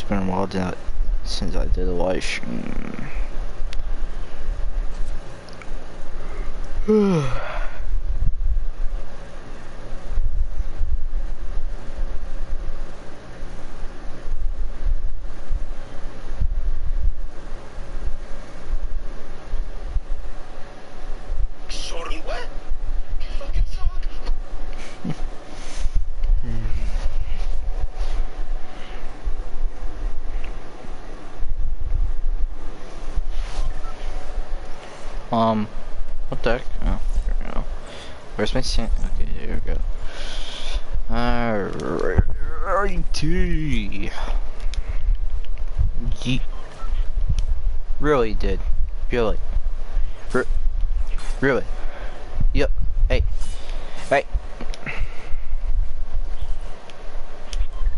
been a while since I did a live stream. Sorry, what? You fucking suck. What the heck? Oh, there we go. Where's my sand? Okay, there we go. Alrighty. Really did. Really. Really. Yep. Hey. Hey.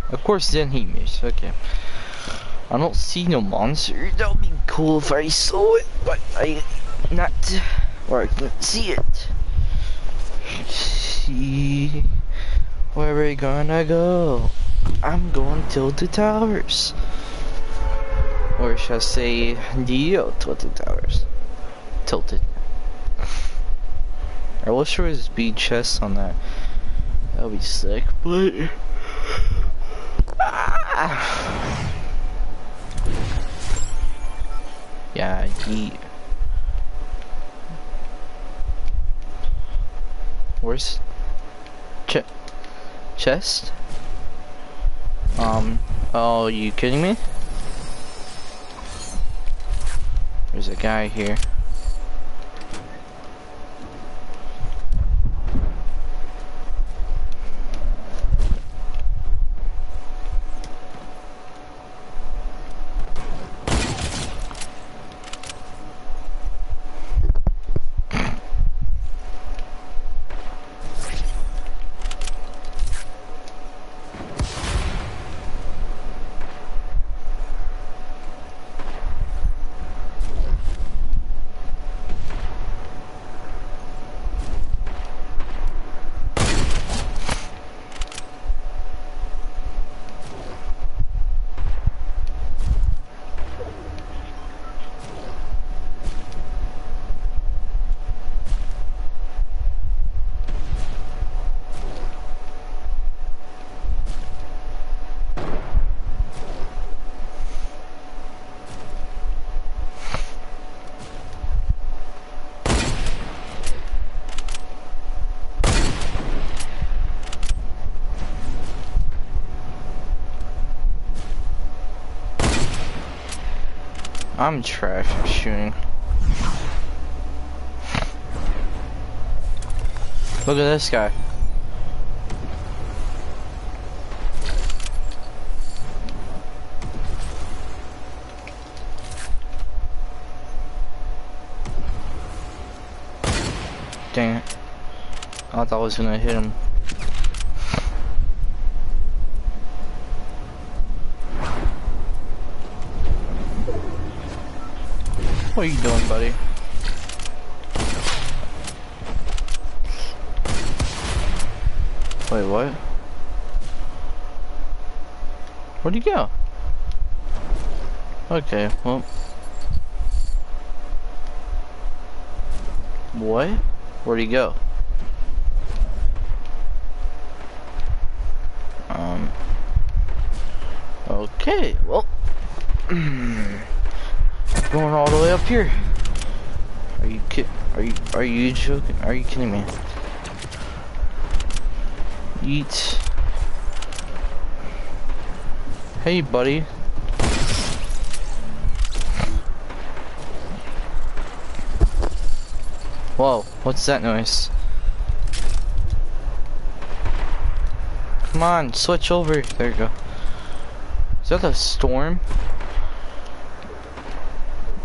Of course then he missed. Okay. I don't see no monster. That would be cool if I saw it, but I not or I can't see it. See where we gonna go? I'm going to the towers. Or should I say the tilted towers? Tilted. I wish there was speed chests on that. That would be sick, but yeah, where's chest? Oh, you kidding me? There's a guy here. I'm trash at shooting. Look at this guy. Dang it. I thought I was gonna hit him. What are you doing, buddy? Wait, what? Where'd he go? Okay, well. What? Where'd he go? Okay, well. Going all the way up here. Are you joking? Are you kidding me? Eat. Hey, buddy. Whoa, what's that noise? Come on, switch over. There you go. Is that a storm?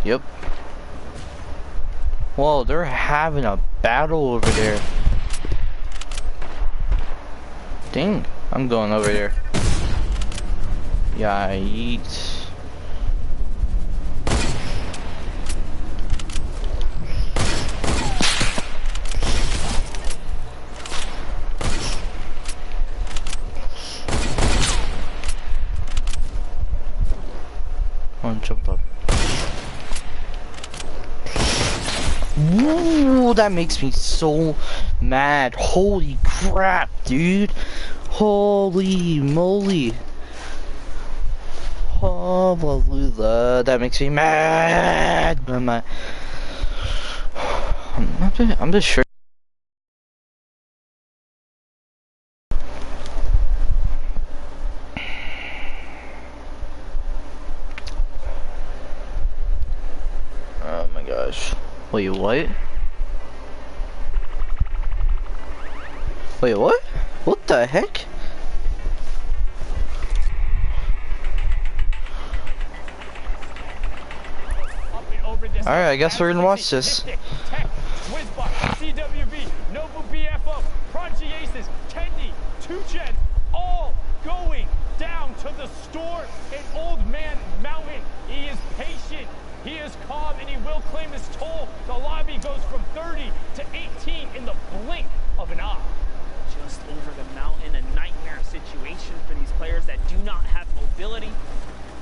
Yep. Whoa, they're having a battle over there. Dang, I'm going over there. Yeah, I eat. Oh, that makes me so mad. Holy crap, dude. Holy moly. Hallelujah. That makes me mad. I'm just sure. Oh my gosh. Wait, what? Wait, what? What the heck? Alright, I guess we're gonna watch this. CWB, Noble BFO, Prodigy Aces, Kendi, 2Gens, all going down to the store in Old Man Mountain. He is patient, he is calm, and he will claim his toll. The lobby goes from 30 to 18 in the blink of an eye. Just over the mountain, a nightmare situation for these players that do not have mobility.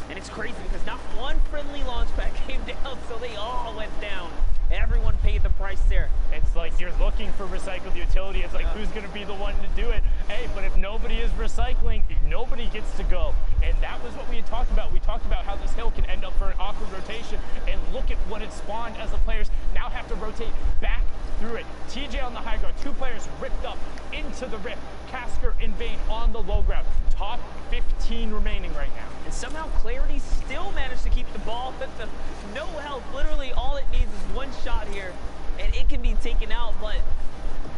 And it's crazy because not one friendly launch pad came down, so they all went down. Everyone paid the price there. It's like you're looking for recycled utility. It's like, who's going to be the one to do it? Hey, but if nobody is recycling, nobody gets to go. And that was what we had talked about. We talked about how this hill can end up for an awkward rotation. And look at what it spawned as the players now have to rotate back through it. TJ on the high ground, 2 players ripped up into the rift. Casker and Vayne on the low ground. Top 15 remaining right now. And somehow Clarity still managed to keep the ball with the no help. Literally all it needs is one shot here and it can be taken out. But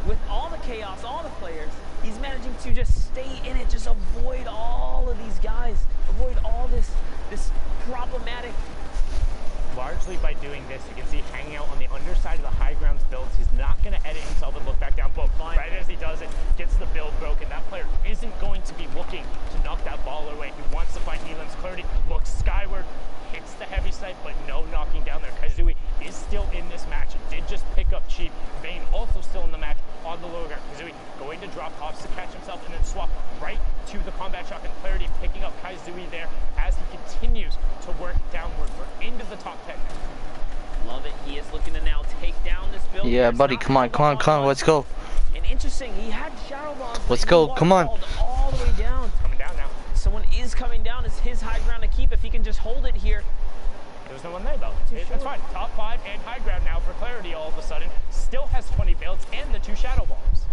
with all the chaos, all the players, he's managing to just stay in it, just avoid all of these guys, avoid all this problematic. Largely by doing this, you can see hanging out on the underside of the high grounds builds. He's not going to edit himself and look back down, but right as he does it, gets the build broken. That player isn't going to be looking to knock that ball away. He wants to find Elam's clarity, looks skyward, hits the heavy sight, but no knocking down there. Kazui is still in this match. It did just pick up cheap. Vayne also still in the match on the low ground. Kazui going to drop hops to catch himself and then swap right to the combat shotgun. Clarity picking up Kazui there as he continues to work downward. We're into the top 10 now. Love it. He is looking to now take down this build. Yeah, buddy, come on, let's go. And interesting, he had shadow bombs. Let's go, come on. All the way down. Coming down now. Someone is coming down. It's his high ground to keep if he can just hold it here. There's no one there though. It's fine. Top 5 and high ground now for Clarity all of a sudden. Still has 20 builds and the 2 shadow bombs.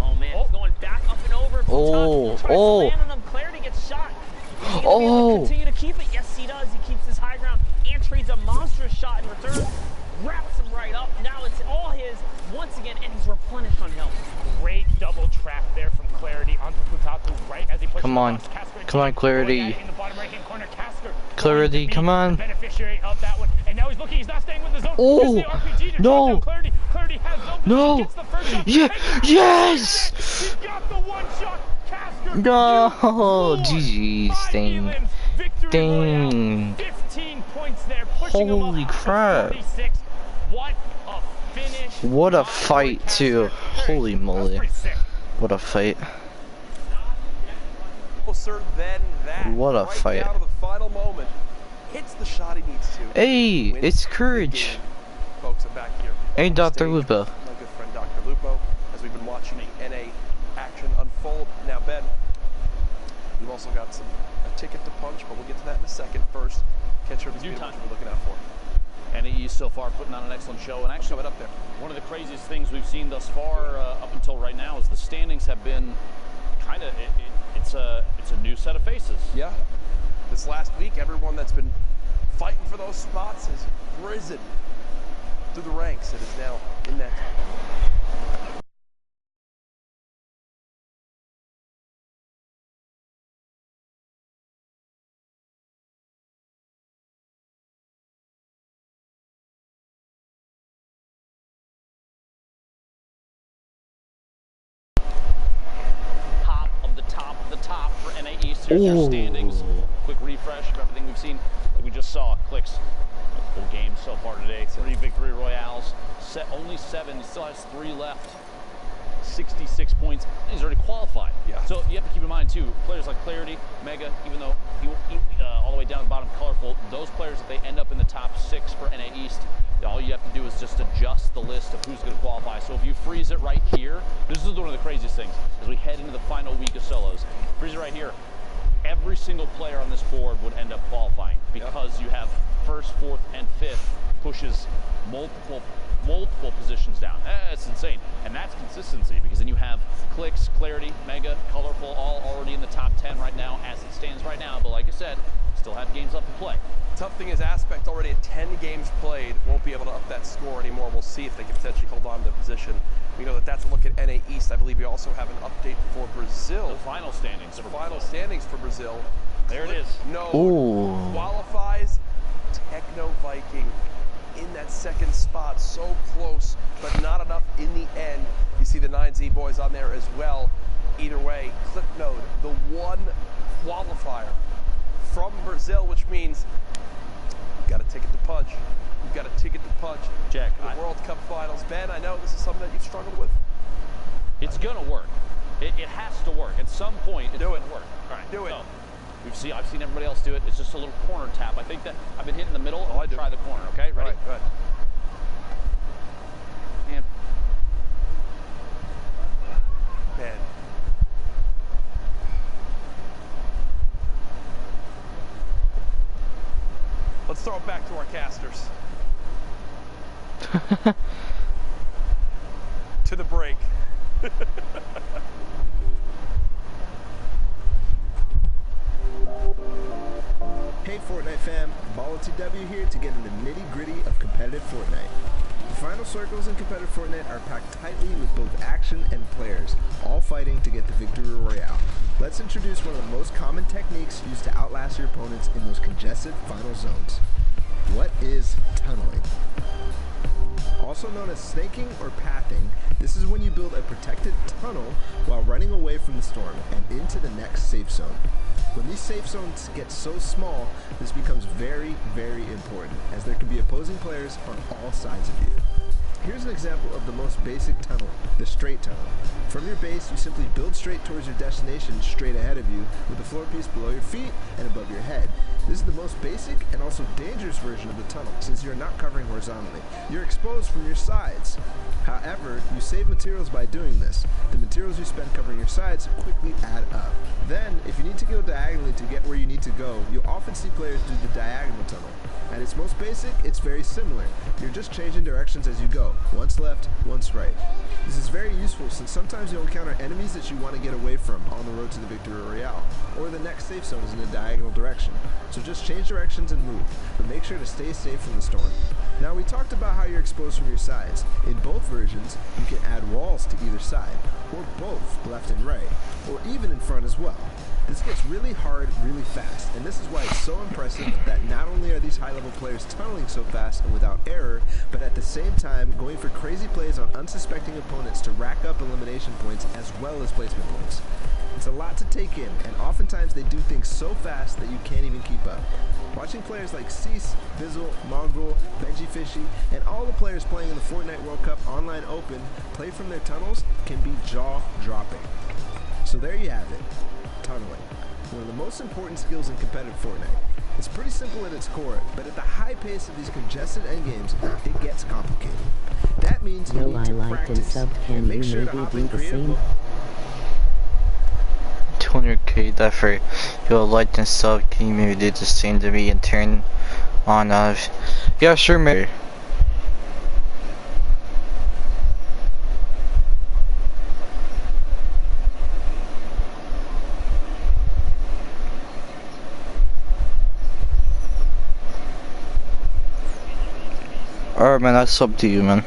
Oh man, it's going back up and over. Tries to land on him. Clarity gets shot. Is he gonna be able to continue to keep it? Yes, he does. He keeps his high ground and trades a monstrous shot in return. Wraps him right up. Now it's all his once again, and he's replenished on health. Great double trap there from Clarity onto Futaku right as he pushes Come on, Clarity. In the bottom right-hand corner, Casker Clarity, come on. Beneficiary of that one, and now he's looking. He's not staying with the zone. Oh, the RPG to no. Clarity. Clarity has zone. No. Gets the first shot. Yeah. Yes. He got the one shot. Casker. No. GG's. Dang. 15 points there. Holy crap. 46. What a finish. What a fight too. Holy moly. What a fight. Closer than that. What a fight. Down to the final moment. Hits the shot he needs to. Hey, it's Courage. Folks, I'm back here. Hey, Dr. Lupo. My good friend Dr. Lupo, as we've been watching the NA action unfold. Now, Ben, we've also got a ticket to punch, but we'll get to that in a second. First, catch her speed, what we're looking out for. NAE so far putting on an excellent show, and actually up there. One of the craziest things we've seen thus far up until right now is the standings have been kind of it's a new set of faces. Yeah, this last week, everyone that's been fighting for those spots has risen through the ranks and is now in that top. Top for NAE. Here's their standings. Quick refresh of everything we've seen. Like we just saw, Clicks, full game so far today. 3 victory royales. Only 7. He still has 3 left. 66 points. He's already qualified. Yeah. So you have to keep in mind too, players like Clarity, Mega, even though he all the way down the bottom, Colorful, those players, if they end up in the top 6 for NA East, All you have to do is just adjust the list of who's going to qualify. So if you freeze it right here, this is one of the craziest things as we head into the final week of solos. Freeze it right here. Every single player on this board would end up qualifying because you have first, fourth, and fifth pushes multiple positions down. That's insane. And that's consistency because then you have Clicks, Clarity, Mega, Colorful all already in the top 10 right now as it stands right now. But like I said, still have games left to play. Tough thing is Aspect already at 10 games played, won't be able to up that score anymore. We'll see if they can potentially hold on to the position. We know that that's a look at NA East. I believe we also have an update for Brazil. The final standings. The final standings for Brazil. There it is. No. Ooh. Qualifies Techno Viking in that second spot. So close, but not enough in the end. You see the 9Z boys on there as well. Either way, Clipnode, the one qualifier from Brazil, which means you've got a ticket to punch. You've got a ticket to punch. Jack, The World Cup Finals. Ben, I know this is something that you've struggled with. it's gonna work. It has to work. At some point, it's gonna work. All right, Do it. So, I've seen everybody else do it. It's just a little corner tap. I think that I've been hitting the middle. I do. Try the corner. Okay, ready? All right, go ahead. And Man. Let's throw it back to our casters. To the break. Hey Fortnite fam, BallTW here to get into the nitty-gritty of competitive Fortnite. The final circles in competitive Fortnite are packed tightly with both action and players, all fighting to get the victory royale. Let's introduce one of the most common techniques used to outlast your opponents in those congested final zones. What is tunneling? Also known as snaking or pathing, this is when you build a protected tunnel while running away from the storm and into the next safe zone. When these safe zones get so small, this becomes very, very important, as there can be opposing players on all sides of you. Here's an example of the most basic tunnel, the straight tunnel. From your base, you simply build straight towards your destination straight ahead of you, with the floor piece below your feet and above your head. This is the most basic and also dangerous version of the tunnel, since you're not covering horizontally. You're exposed from your sides. However, you save materials by doing this. The materials you spend covering your sides quickly add up. Then, if you need to go diagonally to get where you need to go, you'll often see players do the diagonal tunnel. At its most basic, it's very similar. You're just changing directions as you go, once left, once right. This is very useful since sometimes you'll encounter enemies that you want to get away from on the road to the victory royale, or the next safe zone is in a diagonal direction. So just change directions and move, but make sure to stay safe from the storm. Now we talked about how you're exposed from your sides. In both versions, you can add walls to either side, or both, left and right, or even in front as well. This gets really hard really fast, and this is why it's so impressive that not only are these high-level players tunneling so fast and without error, but at the same time going for crazy plays on unsuspecting opponents to rack up elimination points as well as placement points. It's a lot to take in, and oftentimes they do things so fast that you can't even keep up. Watching players like Cease, Bizzle, Mongrel, Benji Fishy, and all the players playing in the Fortnite World Cup Online Open play from their tunnels can be jaw-dropping. So there you have it. Tunneling, one of the most important skills in competitive Fortnite. It's pretty simple at its core, but at the high pace of these congested endgames, it gets complicated. That means you need to practice and make sure to hop in creative. 200k Duffer, you'll like and sub, can you maybe do the same to me and turn on yeah sure maybe. Alright man, that's up to you man.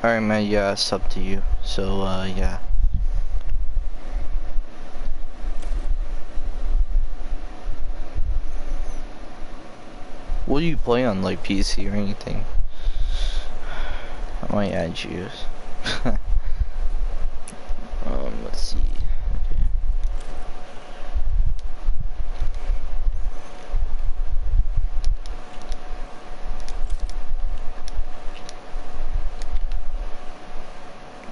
Alright man, yeah, it's up to you. So yeah. What do you play on, like PC or anything? I might add you. Let's see.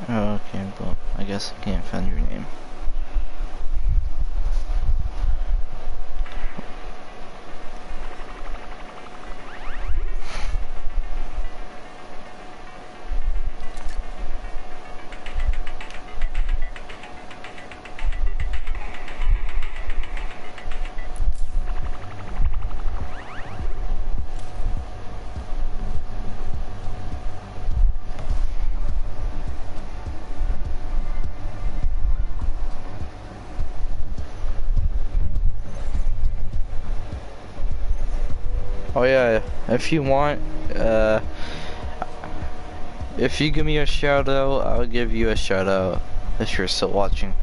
Oh, okay, but I guess I can't find your name. Oh yeah, if you want, if you give me a shout out, I'll give you a shout out if you're still watching.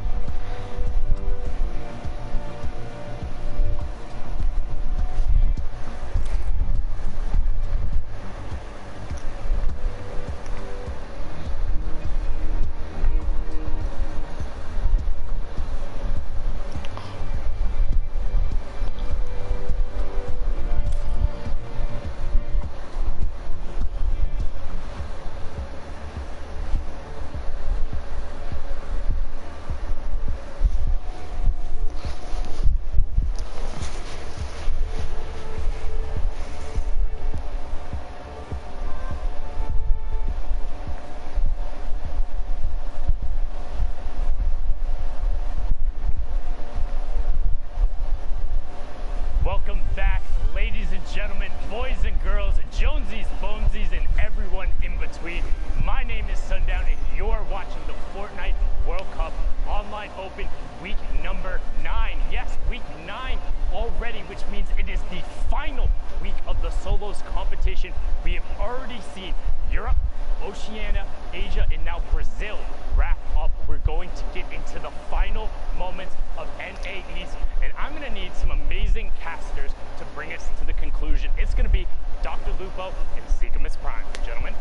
Welcome back, ladies and gentlemen, boys and girls, Jonesies, Bonesies, and everyone in between. My name is Sundown, and you're watching the Fortnite World Cup Online Open week number 9. Yes, week 9 already, which means it is the final week of the solos competition. We have already seen Europe, Oceania, Asia, and now Brazil wrap up. We're going to get into the final moments of NA East, and I'm going to need some amazing casters to bring us to the conclusion. It's going to be Dr. Lupo and Zika Prime. Gentlemen,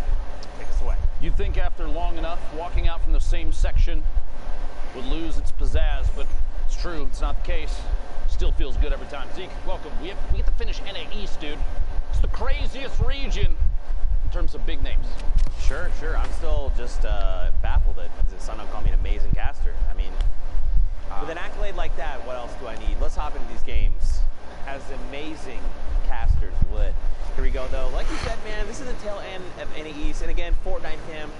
take us away. You'd think after long enough, walking out from the same section would lose its pizzazz, but it's true, it's not the case. Still feels good every time. Zeke, welcome. We get to finish NA East, dude. It's the craziest region in terms of big names. Sure. I'm still just baffled that Sundown called me an amazing caster. I mean, with an accolade like that, what else do I need? Let's hop into these games as amazing casters would. Here we go, though. Like you said, man, this is the tail end of NA East. And again, Fortnite Cam,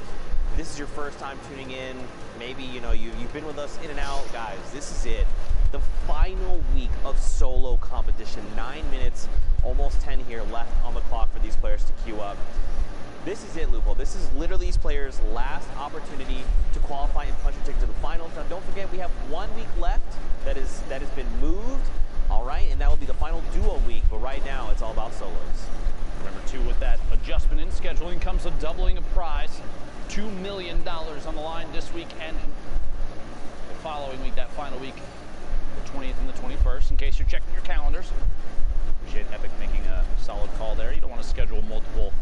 this is your first time tuning in. Maybe, you know, you've been with us in and out. Guys, this is it. The final week of solo competition. 9 minutes, almost 10 here left on the clock for these players to queue up. This is it, Lupo. This is literally these players' last opportunity to qualify and punch a ticket to the finals. Now, don't forget, we have 1 week left that has been moved, all right? And that will be the final duo week, but right now, it's all about solos. Remember, too, with that adjustment in scheduling comes a doubling of prize. $2 million on the line this week and the following week, that final week, the 20th and the 21st, in case you're checking your calendars. Appreciate Epic making a solid call there. You don't want to schedule multiple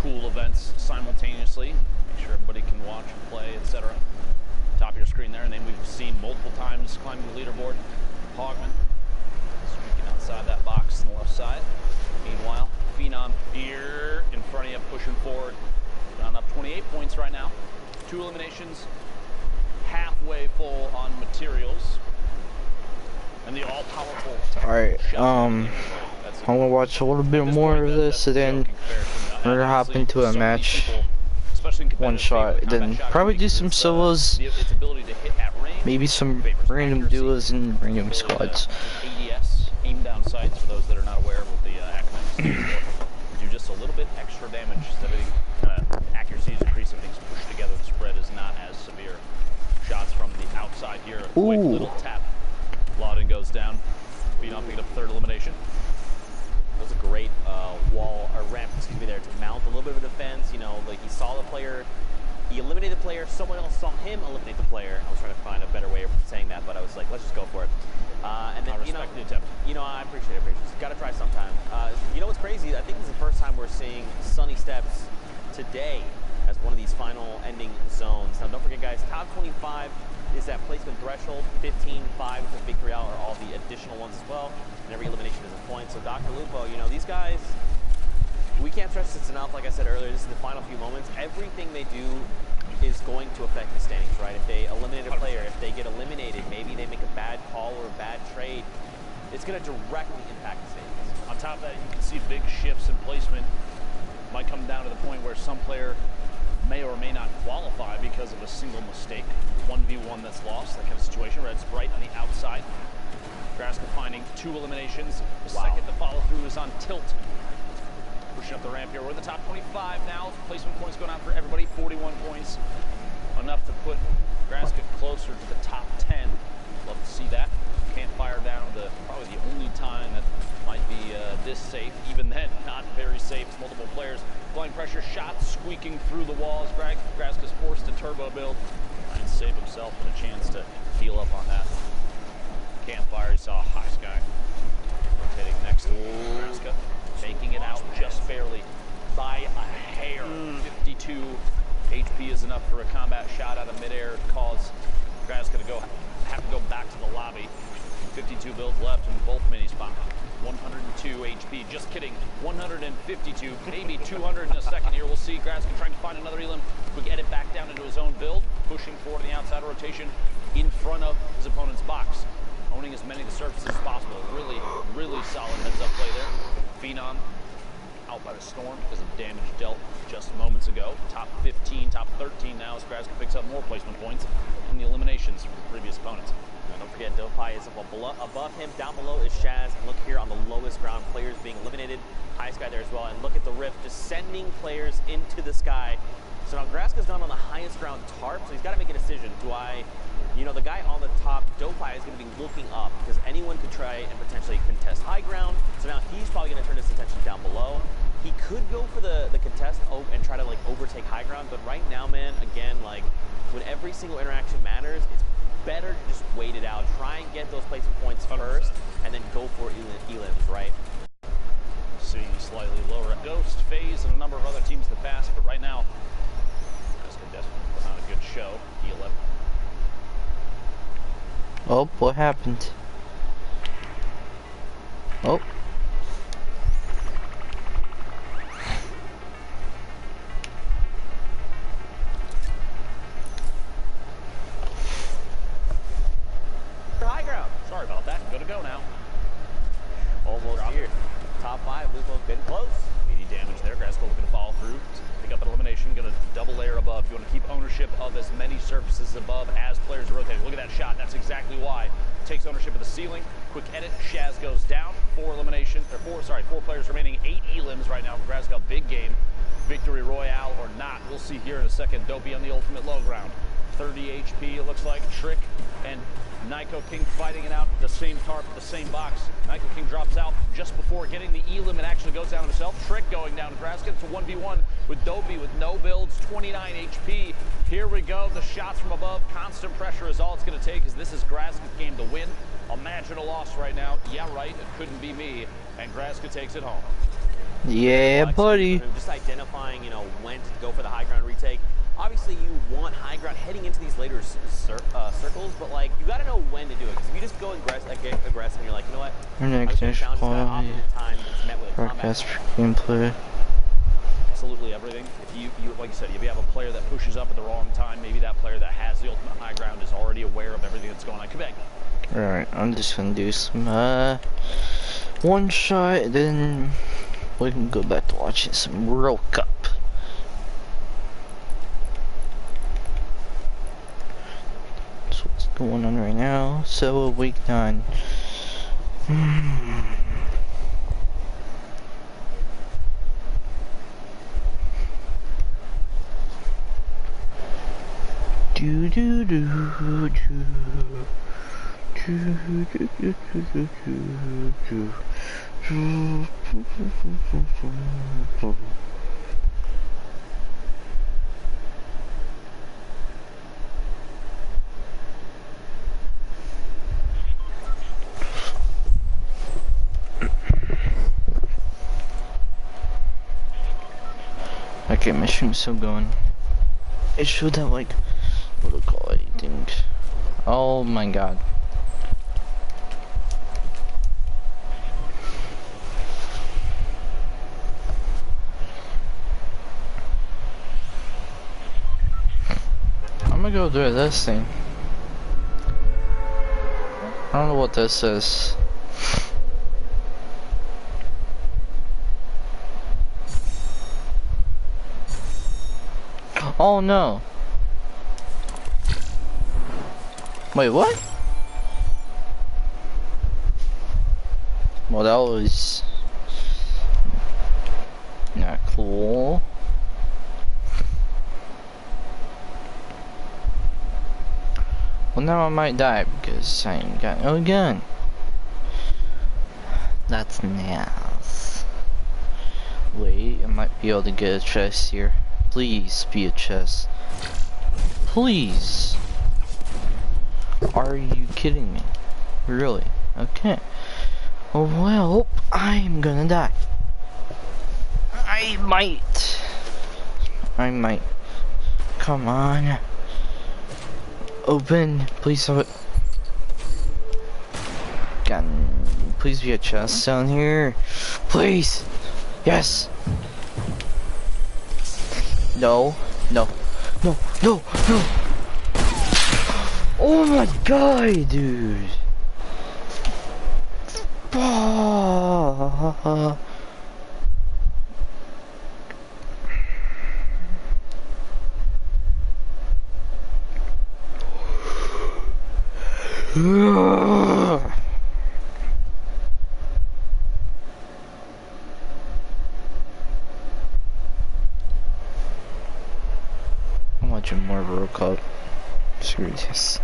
cool events simultaneously. Make sure everybody can watch and play, etc. Top of your screen there, and then we've seen multiple times climbing the leaderboard. Hogman streaking outside that box on the left side. Meanwhile, Phenom here in front of you, pushing forward. Down up 28 points right now. 2 eliminations, halfway full on materials. And the all-powerful. Alright, I'm gonna watch a little bit more of this, and then we're gonna hop into a match, one shot, then probably do some solos, maybe some random duos and random squads. ADS, aim down sights, for those that are not aware of what the acronym do just a little bit extra damage. Everything accuracy is increased, everything's pushed together, the spread is not as severe. Shots from the outside here, a quick little tap. Lauden goes down. Phenom picking up 3rd elimination. That was a great wall, or ramp, excuse me, there to mount a little bit of a defense. You know, like he saw the player, he eliminated the player, someone else saw him eliminate the player. I was trying to find a better way of saying that, but I was like, let's just go for it. And then, I respect the attempt. You know, I appreciate it. Got to try sometime. You know what's crazy? I think this is the first time we're seeing Sunny Steps today as one of these final ending zones. Now, don't forget, guys, top 25 is that placement threshold. 15, 5 with the victory out are all the additional ones as well. And every elimination is a point. So, Dr. Lupo, you know, these guys, we can't stress this enough. Like I said earlier, this is the final few moments. Everything they do is going to affect the standings, right? If they eliminate a player, if they get eliminated, maybe they make a bad call or a bad trade, it's going to directly impact the standings. On top of that, you can see big shifts in placement. Might come down to the point where some player may or may not qualify because of a single mistake. 1v1 that's lost, that kind of situation. Red Sprite on the outside. Graska finding 2 eliminations. The second to follow through is on Tilt. Pushing up the ramp here. We're in the top 25 now. Placement points going out for everybody. 41 points. Enough to put Graska closer to the top 10. Love to see that. Can't fire down probably the only time that might be this safe. Even then, not very safe. It's multiple players applying pressure, shots squeaking through the walls. Graska's forced to turbo build and save himself and a chance to heal up on that campfire. He saw High Sky rotating next to Graska, taking it out just barely by a hair. 52 HP is enough for a combat shot out of midair to cause Graska to have to go back to the lobby. 52 builds left in both mini spots. 102 HP, just kidding, 152, maybe 200 in a second here. We'll see. Graska trying to find another Elim. We get it back down into his own build, pushing forward the outside rotation in front of his opponent's box, owning as many of the surfaces as possible. Really, really solid heads-up play there. Phenom out by the storm because of damage dealt just moments ago. Top 15, top 13 now as Graska picks up more placement points in the eliminations from previous opponents. And don't forget, Dopai is above him. Down below is Shaz. And look here on the lowest ground, players being eliminated. High Sky there as well. And look at the rift, just sending players into the sky. So now Graska's not on the highest ground tarp, so he's got to make a decision. Do I, the guy on the top, Dopai, is going to be looking up because anyone could try and potentially contest high ground. So now he's probably going to turn his attention down below. He could go for the contest and try to overtake high ground, but right now, man, again, when every single interaction matters, it's better to just wait it out, try and get those placement points first, and then go for elims, right? See slightly lower at Ghost, FaZe, and a number of other teams in the past, but right now, Graska definitely put on a good show. E11. Oh, what happened? Oh. High ground. Sorry about that. Good to go now. Almost here. Top 5. Lupo getting close. 80 damage there. Graska looking to follow through. Pick up an elimination. Going to double layer above. You want to keep ownership of as many surfaces above as players rotate. Look at that shot. That's exactly why. Takes ownership of the ceiling. Quick edit. Shaz goes down. 4 players remaining. 8 elims right now for Graska. Big game. Victory Royale or not. We'll see here in a second. Dopey on the ultimate low ground. 30 HP, it looks like. Trick and Nyko King fighting it out, the same tarp, the same box. Nyko King drops out just before getting the elim and actually goes down himself. Trick going down to Graska. It's a 1v1 with Dopey with no builds, 29 HP. Here we go, the shots from above. Constant pressure is all it's going to take, as this is Graska's game to win. Imagine a loss right now. Yeah, right, it couldn't be me. And Graska takes it home. Yeah, buddy. Just identifying, when to go for the high ground retake. Obviously, you want high ground heading into these later circles, but you got to know when to do it. Because if you just go aggressive, and you're like, you know what? Next quality broadcast gameplay. Absolutely everything. If you like you said, if you have a player that pushes up at the wrong time, maybe that player that has the ultimate high ground is already aware of everything that's going on. Quebec. Alright, I'm just gonna do some one shot, then we can go back to watching some World Cup. That's what's going on right now. So week 9. Do do do do. Okay, my stream's still going. It should have what do you call it, I think. Oh my god. I'm gonna go do this thing. I don't know what this is. Oh no. Wait, what? Well, that was not cool. Well, now I might die because I ain't got no gun. That's nice. Wait, I might be able to get a chest here. Please be a chest. Please. Are you kidding me? Really? Okay. Well, I'm gonna die. I might. Come on. Open. Please have it. God, please be a chest down here. Please. Yes. No. No. No. No. No. Oh my god, dude. I'm watching more of a World Cup. Screw this.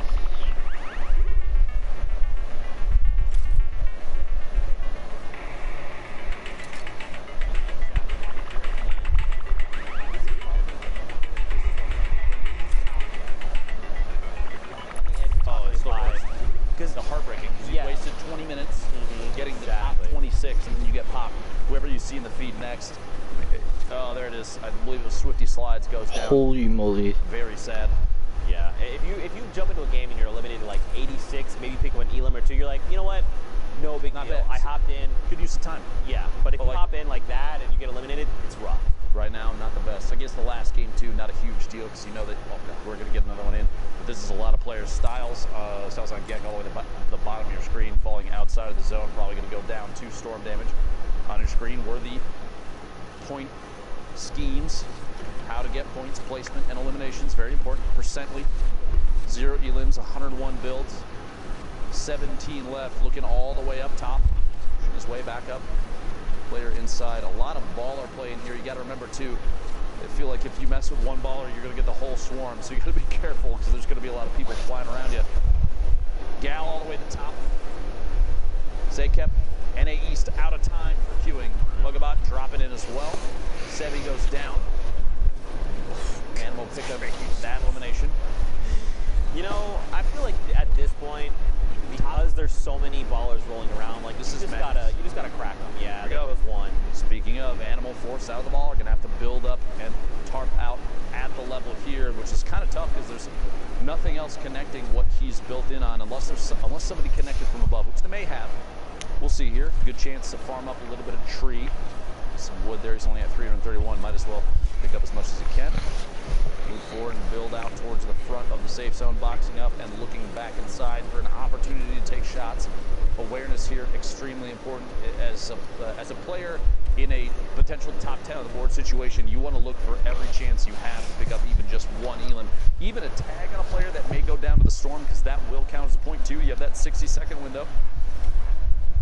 Because the heartbreaking, because you wasted 20 minutes getting the top 26, and then you get popped. Whoever you see in the feed next, oh, there it is. I believe it was Swifty Slides goes down. Holy moly! Very sad. Yeah, if you jump into a game and you're eliminated like 86, maybe pick up an elim or two, you're like, you know what? No big deal. Bad. I hopped in. Could use some time. Yeah, but if you hop in like that and you get eliminated, it's rough. Right now, not the best. I guess the last game too, not a huge deal because you know that we're going to get another one in. But this is a lot of players. Styles on Gek all the way to the bottom of your screen, falling outside of the zone, probably going to go down 2 storm damage on your screen. Were the point schemes, how to get points, placement, and eliminations, very important. Percently, 0 elims, 101 builds, 17 left, looking all the way up top, shooting his way back up. Player inside, a lot of baller play in here. You got to remember too, I feel like if you mess with one baller, you're going to get the whole swarm, so you got to be careful because there's going to be a lot of people flying around you. Gal all the way to the top. Zakep, NA East out of time for queuing. Bugabot dropping in as well. Sebi goes down. Animal pick up that elimination. You know, I feel like at this point, because there's so many ballers rolling around, like you just gotta crack them. Yeah, there goes one. Speaking of, Animal forced out of the ball are gonna have to build up and tarp out at the level here, which is kind of tough because there's nothing else connecting what he's built in on, unless somebody connected from above, which they may have. We'll see here. Good chance to farm up a little bit of tree. Some wood there. He's only at 331. Might as well pick up as much as he can. Move forward and build out towards the front of the safe zone, boxing up and looking back inside for an opportunity to take shots. Awareness here extremely important. As a player in a potential top 10 on the board situation, you want to look for every chance you have to pick up even just one elim. Even a tag on a player that may go down to the storm, because that will count as a point too. You have that 60-second window.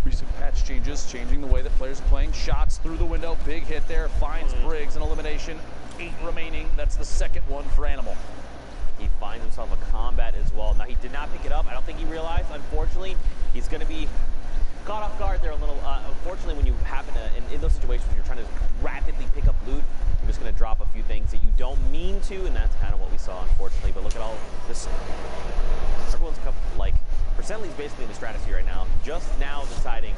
Recent patch changes, changing the way that players are playing. Shots through the window, big hit there, finds Briggs, an elimination. 8 remaining, that's the second one for Animal. He finds himself a combat as well. Now, he did not pick it up. I don't think he realized, unfortunately, he's going to be caught off guard there a little. Unfortunately, when you happen to, in those situations when you're trying to rapidly pick up loot, you're just going to drop a few things that you don't mean to, and that's kind of what we saw, unfortunately. But look at all this. Everyone's like, Percently's basically in the stratosphere right now, just now deciding,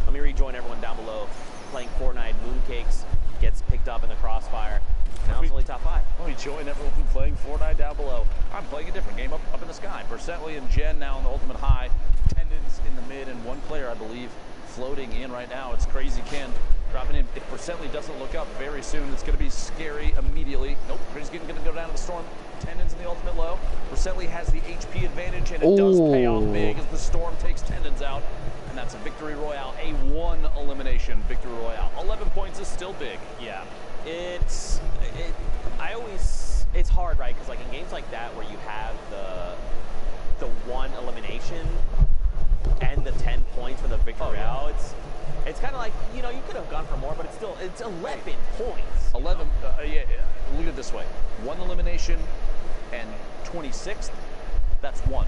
let me rejoin everyone down below, playing Fortnite. Mooncakes gets picked up in the crossfire. Now it's only top 5. Let me join everyone playing Fortnite down below. I'm playing a different game up in the sky. Percently and Jen now in the ultimate high. Tendons in the mid, and one player, I believe, floating in right now. It's Crazy Ken dropping in. If Percently doesn't look up very soon, it's going to be scary immediately. Nope, Crazy Ken going to go down to the storm. Tendons in the ultimate low. Percently has the HP advantage, and it does pay off big as the storm takes Tendons out. And that's a victory royale, a 1 elimination victory royale. 11 points is still big. Yeah. It's hard, right? Because like in games like that where you have the 1 elimination and the 10 points for the victory royale, it's kind of like, you know, you could have gone for more, but it's 11 points. 11. Yeah. Look at it this way: 1 elimination and 26th. That's 1.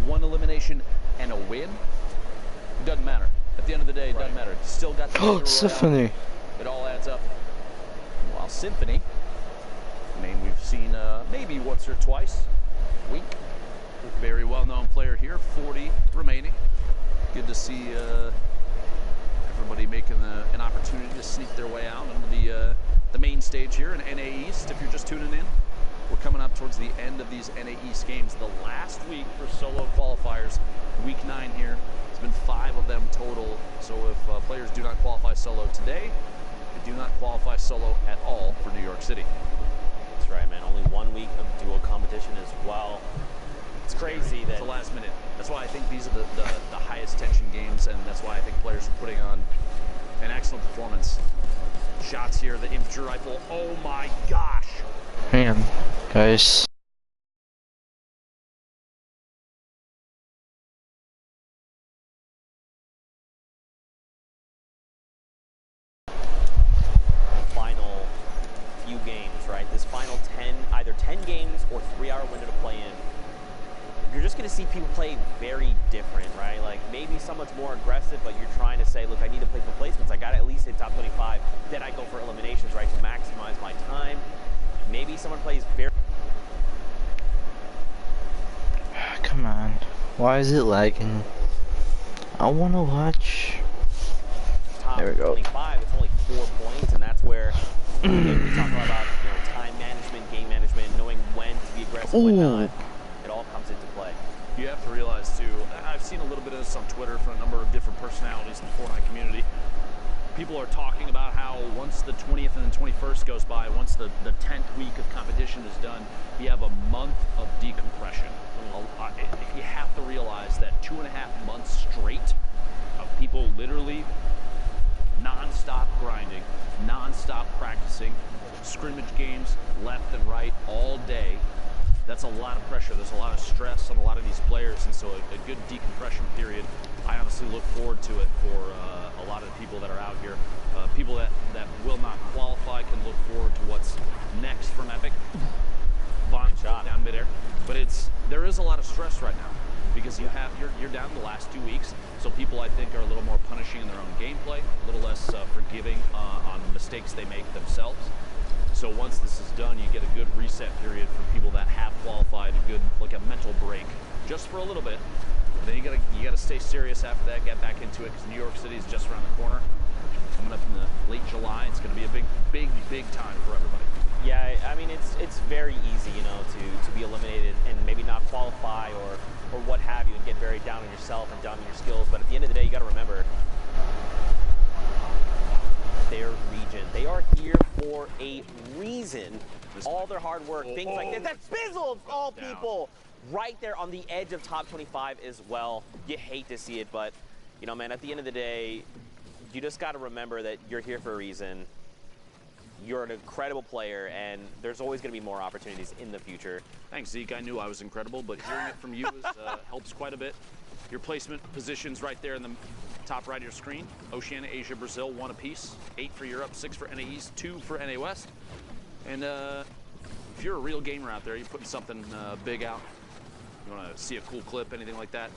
1 elimination and a win. It doesn't matter. at the end of the day, it doesn't matter. You still got the Oh, Symphony. It all adds up. While Symphony, a name we've seen maybe once or twice a week. Very well-known player here, 40 remaining. Good to see everybody making an opportunity to sneak their way out onto the main stage here in NA East. If you're just tuning in, we're coming up towards the end of these NA East games. The last week for solo qualifiers, week 9 here. It's been 5 of them total. So if players do not qualify solo today, they do not qualify solo at all for New York City. That's right, man. Only 1 week of dual competition as well. It's crazy that it's the last minute. That's why I think these are the highest tension games, and that's why I think players are putting on an excellent performance. Shots here, the infantry rifle. Oh my gosh! Man, guys. final few games, right? This final 10, either 10 games or 3-hour window to play in. You're just going to see people play very different, right? Like maybe someone's more aggressive, but you're trying to say, look, I need to play for placements. I got to at least hit top 25. Then I go for eliminations, right, to maximize my time. Maybe someone plays very... Come on. Why is it lagging? I want to watch. Top There we go. 25, it's only 4 points, and that's where we talk about time management, game management, knowing when to be aggressive, when not. It all comes into play. You have to realize, too, I've seen a little bit of this on Twitter from a number of different personalities in the Fortnite community. People are talking about how once the 20th and the 21st goes by, once the 10th week of competition is done, you have a month of decompression. You have to realize that 2.5 months straight of people literally non-stop grinding, non-stop practicing, scrimmage games left and right all day. That's a lot of pressure. There's a lot of stress on a lot of these players, and so a good decompression period, I honestly look forward to it for a lot of the people that are out here. People that will not qualify can look forward to what's next from Epic. Von shot down midair, but there is a lot of stress right now because you're down the last 2 weeks, so people I think are a little more punishing in their own gameplay, a little less forgiving on mistakes they make themselves. So once this is done, you get a good reset period for people that have qualified, a mental break, just for a little bit. And then you gotta stay serious after that, get back into it, because New York City is just around the corner. Coming up in the late July, it's gonna be a big time for everybody. Yeah, I mean it's very easy, to be eliminated and maybe not qualify or what have you, and get very down on yourself and down on your skills. But at the end of the day, you got to remember their region. They are here for a reason. All their hard work, things like this. That Spizzle of all people, right there on the edge of top 25 as well. You hate to see it, but man, at the end of the day, you just got to remember that you're here for a reason. You're an incredible player, and there's always going to be more opportunities in the future. Thanks, Zeke. I knew I was incredible, but hearing it from you helps quite a bit. Your placement positions right there in the top right of your screen. Oceania, Asia, Brazil, 1 apiece. 8 for Europe, 6 for NA East, 2 for NA West. And if you're a real gamer out there, you're putting something big out, you want to see a cool clip, anything like that,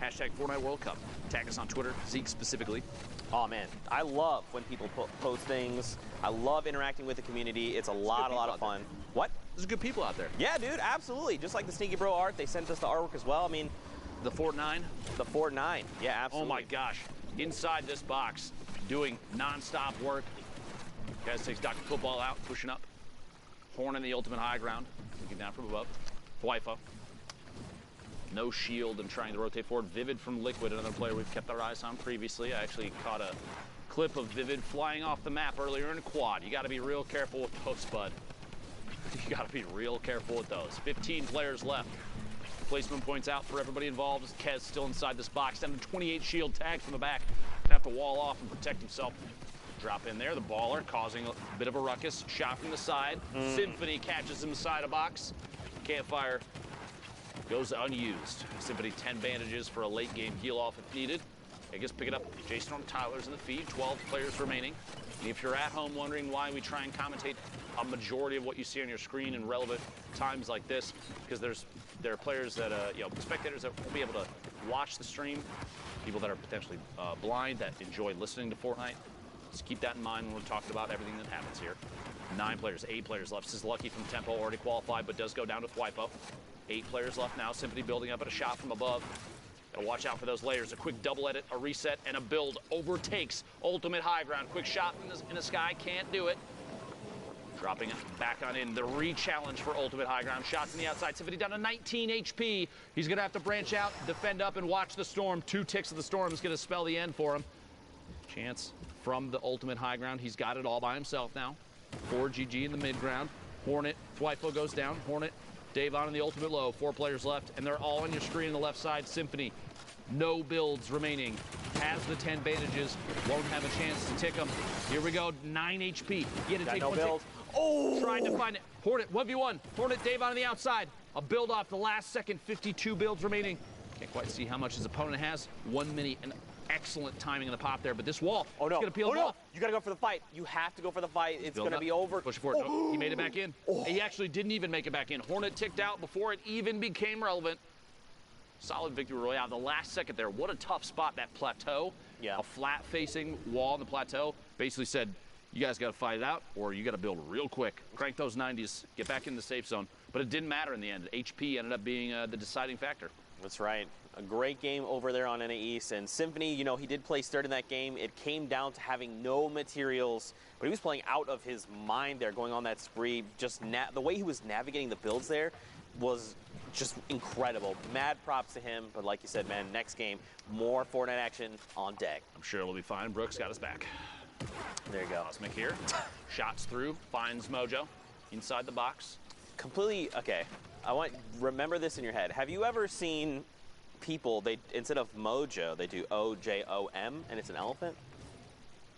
hashtag Fortnite World Cup. Tag us on Twitter, Zeke specifically. Oh man, I love when people post things. I love interacting with the community. It's a lot of fun. What? There's good people out there. Yeah, dude, absolutely. Just like the Sneaky Bro art, they sent us the artwork as well. I mean, the Fort 9? The Fort 9, yeah, absolutely. Oh my gosh, inside this box, doing non-stop work. Guys takes Dr. Football out, pushing up. Horn in the ultimate high ground, looking down from above. Wi-Fi. No shield and trying to rotate forward. Vivid from Liquid, another player we've kept our eyes on previously. I actually caught a clip of Vivid flying off the map earlier in a quad. You got to be real careful with those, bud. You got to be real careful with those. 15 players left. Placement points out for everybody involved. Kez still inside this box. Down to 28 shield tag from the back. Gonna have to wall off and protect himself. Drop in there. The baller causing a bit of a ruckus. Shot from the side. Symphony catches him inside a box. Campfire goes unused. Symphony 10 bandages for a late game heal off if needed. I guess pick it up. J-Storm Tyler's in the feed. 12 players remaining. And if you're at home wondering why we try and commentate a majority of what you see on your screen in relevant times like this, because there are players that, spectators that won't be able to watch the stream people that are potentially blind, that enjoy listening to Fortnite. Just keep that in mind when we're talking about everything that happens here. 9 players, 8 players left. This is Lucky from Tempo, already qualified, but does go down to Thwipo. 8 players left now. Symphony building up at a shot from above. Gotta watch out for those layers. A quick double edit, a reset, and a build overtakes Ultimate High Ground. Quick shot in the sky, can't do it. Dropping it back on in. The re-challenge for Ultimate High Ground. Shots in the outside. Symphony down to 19 HP. He's gonna have to branch out, defend up, and watch the storm. 2 ticks of the storm is gonna spell the end for him. Chance from the Ultimate High Ground. He's got it all by himself now. 4 GG in the mid ground. Hornet, Thwipo goes down. Hornet, Dave on in the ultimate low. 4 players left, and they're all on your screen on the left side. Symphony, no builds remaining. Has the 10 bandages, won't have a chance to tick them. Here we go, 9 HP. He had to take no 1 build. tick. Oh! Trying to find it. Hornet, 1v1. Hornet, Dave on the outside. A build off the last second, 52 builds remaining. Can't quite see how much his opponent has. 1 minute, and excellent timing in the pop there, but this wall is gonna peel him off. You gotta go for the fight. You have to go for the fight. It's gonna be over. Push it forward. No, he made it back in. He actually didn't even make it back in. Hornet ticked out before it even became relevant. Solid victory royale. The last second there, what a tough spot, that plateau. Yeah. A flat-facing wall on the plateau. Basically said, you guys gotta fight it out, or you gotta build real quick. Crank those 90s, get back in the safe zone. But it didn't matter in the end. HP ended up being the deciding factor. That's right. A great game over there on NA East. And Symphony, you know, he did place third in that game. It came down to having no materials, but he was playing out of his mind there, going on that spree. Just the way he was navigating the builds there was just incredible. Mad props to him. But like you said, man, next game, more Fortnite action on deck. I'm sure it'll be fine. Brooks got his back. There you go. Cosmic here. Shots through, finds Mojo inside the box. Completely, okay. Remember this in your head. Have you ever seen people, they instead of Mojo, they do O-J-O-M, and it's an elephant?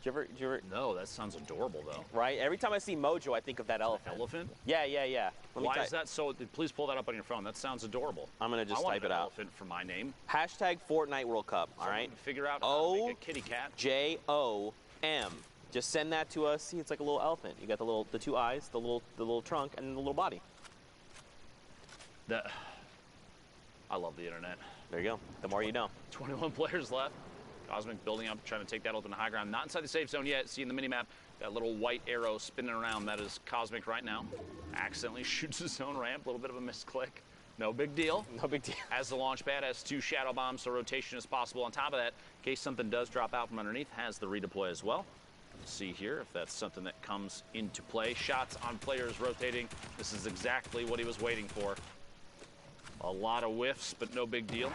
Did you ever? No, that sounds adorable though. Right? Every time I see Mojo, I think of that elephant. Elephant? Yeah. Why is that so? Please pull that up on your phone. That sounds adorable. I'm gonna just type it out. Elephant for my name. Hashtag Fortnite World Cup. All right. Figure out how to make a kitty cat. O-J-O-M. Just send that to us. See, it's like a little elephant. You got the 2 eyes, the little trunk, and the little body. I love the internet. There you go. The more you know. 21 players left. Cosmic building up, trying to take that ultimate high ground. Not inside the safe zone yet. See in the minimap, that little white arrow spinning around. That is Cosmic right now. Accidentally shoots his own ramp. A little bit of a misclick. No big deal. No big deal. Has the launch pad, has 2 shadow bombs, so rotation is possible. On top of that, in case something does drop out from underneath, has the redeploy as well. Let's see here if that's something that comes into play. Shots on players rotating. This is exactly what he was waiting for. A lot of whiffs, but no big deal.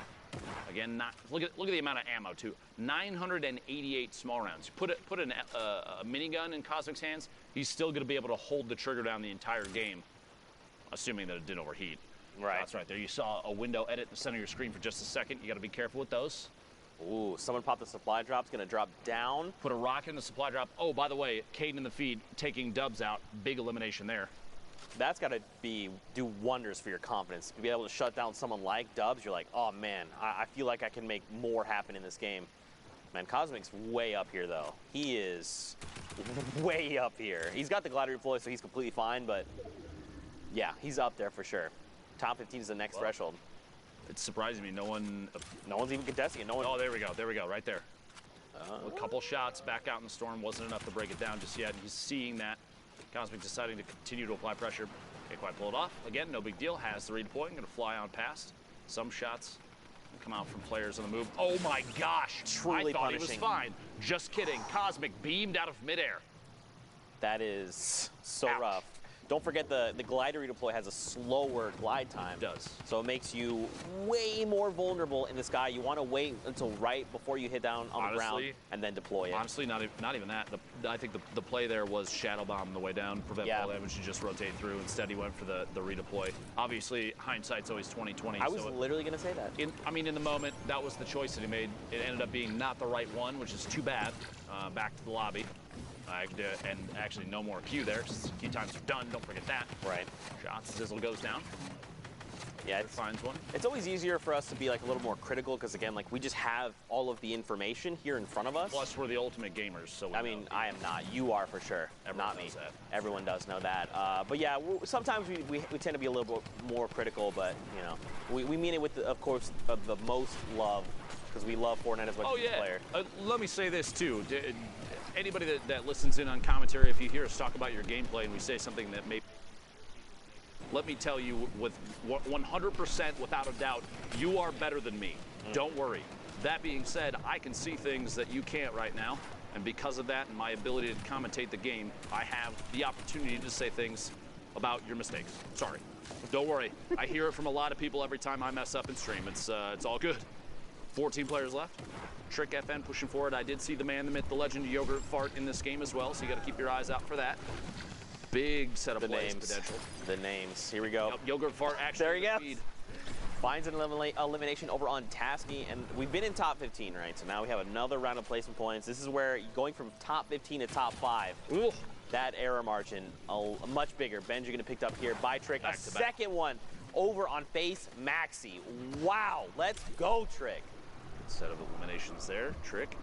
Again, look at the amount of ammo too. 988 small rounds. Put a minigun in Cosmic's hands, he's still going to be able to hold the trigger down the entire game, assuming that it didn't overheat. Right. That's right there. You saw a window edit in the center of your screen for just a second. You got to be careful with those. Ooh, someone popped the supply drop. It's going to drop down. Put a rocket in the supply drop. Oh, by the way, Caden in the feed taking Dubs out. Big elimination there. That's got to do wonders for your confidence. To be able to shut down someone like Dubs, you're like, oh man, I feel like I can make more happen in this game. Man, Cosmic's way up here though. He is way up here. He's got the glider deploy, so he's completely fine, but yeah, he's up there for sure. Top 15 is the next threshold. It's surprising me. No one's even contesting it. Oh, there we go, right there. A couple shots back out in the storm wasn't enough to break it down just yet. He's seeing that. Cosmic deciding to continue to apply pressure. Can't quite pull it off. Again, no big deal. Has the redeploy. Going to fly on past. Some shots come out from players on the move. Oh my gosh! Truly I thought punishing. He was fine. Just kidding. Cosmic beamed out of midair. That is so rough. Don't forget the glider redeploy has a slower glide time. It does. So it makes you way more vulnerable in the sky. You want to wait until right before you hit down on the ground and then deploy it. Honestly, not even that. I think the play there was shadow bomb on the way down, prevent fall damage, and just rotate through. Instead, he went for the redeploy. Obviously, hindsight's always 20/20. I was literally going to say that. In the moment, that was the choice that he made. It ended up being not the right one, which is too bad. Back to the lobby. And actually no more Q there. Q times are done, don't forget that. Right. Shots, Zizzle goes down. Yeah, it finds one. It's always easier for us to be like a little more critical because again, like we just have all of the information here in front of us. Plus, we're the ultimate gamers, so I mean, I am not. You are for sure. Everyone not me. That. Everyone does know that. But yeah, sometimes we tend to be a little bit more critical, but you know, we mean it with, of course, the most love because we love Fortnite as much as this player. Let me say this too. Anybody that listens in on commentary, if you hear us talk about your gameplay and we say something that may, let me tell you with 100% without a doubt, you are better than me. Don't worry. That being said, I can see things that you can't right now. And because of that and my ability to commentate the game, I have the opportunity to say things about your mistakes. Sorry. Don't worry. I hear it from a lot of people every time I mess up in stream. It's all good. 14 players left. Trick FN pushing forward. I did see the man, the myth, the legend, Yogurt Fart in this game as well, so you got to keep your eyes out for that. Big set of plays potential. The names. Here we go. Yep, Yogurt Fart actually. There he goes. Finds an elimination over on Tasky, and we've been in top 15, right? So now we have another round of placement points. This is where going from top 15 to top 5. Ooh. That error margin, much bigger. Benji gonna picked up here by Trick. A second one over on Face Maxi. Wow, let's go, Trick. Set of eliminations there. Trick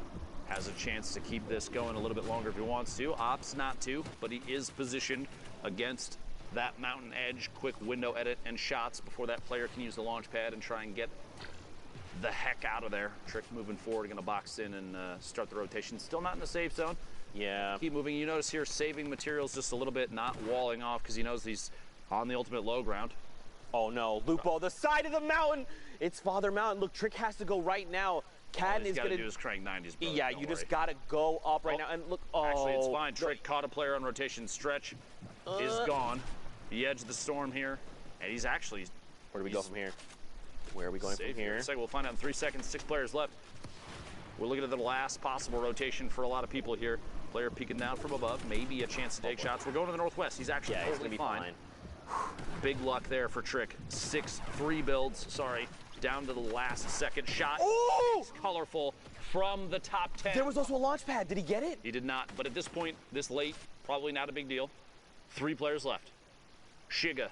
has a chance to keep this going a little bit longer if he wants to. Opts not to, but he is positioned against that mountain edge. Quick window edit and shots before that player can use the launch pad and try and get the heck out of there. Trick moving forward, gonna box in and start the rotation. Still not in the safe zone. Yeah. Keep moving. You notice here saving materials just a little bit, not walling off because he knows he's on the ultimate low ground. Oh no, Lupo, the side of the mountain. It's Father Mountain. Look, Trick has to go right now. Cadden is gonna do his crank 90s, brother. Yeah, you just gotta go up right now. And look, actually, it's fine. Trick caught a player on rotation. Stretch is gone. The edge of the storm here, and he's actually. Where do we go from here? Where are we going from here? We'll find out in 3 seconds. 6 players left. We're looking at the last possible rotation for a lot of people here. Player peeking down from above, maybe a chance to take shots. We're going to the northwest. He's actually totally be fine. Big luck there for Trick. 6 free builds, sorry. Down to the last second shot. Oh! Colorful from the top 10. There was also a launch pad. Did he get it? He did not, but at this point, this late, probably not a big deal. 3 players left. Shiga,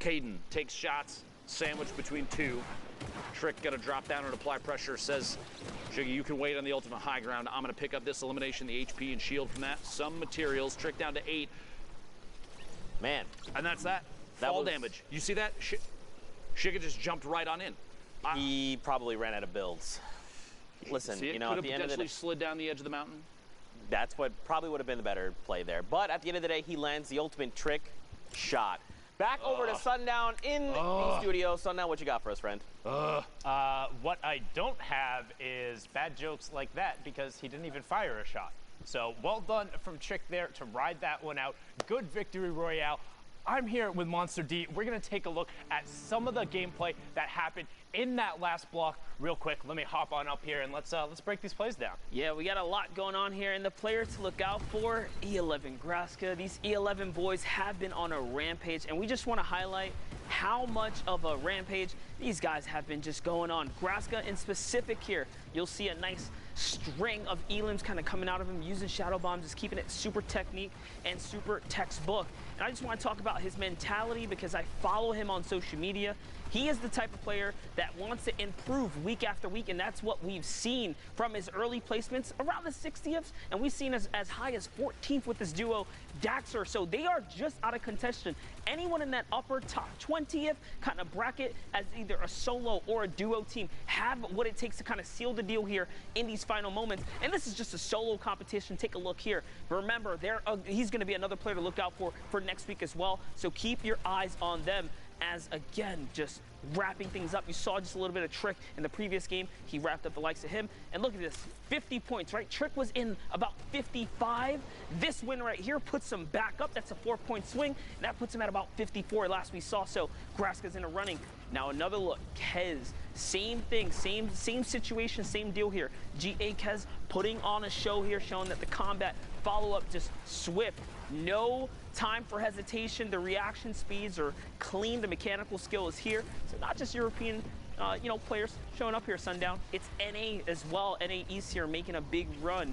Caden takes shots, sandwiched between 2. Trick got to drop down and apply pressure, says, Shiga, you can wait on the ultimate high ground. I'm going to pick up this elimination, the HP and shield from that. Some materials, Trick down to 8. Man. And that's that. Fall damage. You see that? Shiga just jumped right on in. He probably ran out of builds. Listen, you know, could at the have end of the potentially slid down the edge of the mountain. That's what probably would have been the better play there. But at the end of the day, he lands the ultimate Trick shot. Back over to Sundown in the studio. Sundown, what you got for us, friend? What I don't have is bad jokes like that because he didn't even fire a shot. So well done from Trick there to ride that one out. Good victory royale. I'm here with Monster D. We're going to take a look at some of the gameplay that happened in that last block real quick. Let me hop on up here and let's break these plays down. Yeah, we got a lot going on here, and the players to look out for, E11 Graska. These E11 boys have been on a rampage, and we just want to highlight how much of a rampage these guys have been just going on. Graska in specific here, you'll see a nice string of elims kind of coming out of him, using shadow bombs, just keeping it super technique and super textbook. And I just want to talk about his mentality because I follow him on social media. He is the type of player that wants to improve week after week, and that's what we've seen from his early placements around the 60th, and we've seen as high as 14th with this duo, Daxter. So they are just out of contention. Anyone in that upper top 20th kind of bracket as either a solo or a duo team have what it takes to kind of seal the deal here in these final moments. And this is just a solo competition. Take a look here. Remember, he's going to be another player to look out for next week as well. So keep your eyes on them. As again, just wrapping things up. You saw just a little bit of Trick in the previous game. He wrapped up the likes of him. And look at this, 50 points, right? Trick was in about 55. This win right here puts him back up. That's a 4-point swing. And that puts him at about 54 last we saw. So Graska's in a running. Now another look, Kez, same thing, same situation, same deal here. GA Kez putting on a show here, showing that the combat follow-up just swift. No time for hesitation. The reaction speeds are clean. The mechanical skill is here. So not just European, players showing up here, Sundown. It's NA as well. NA East here making a big run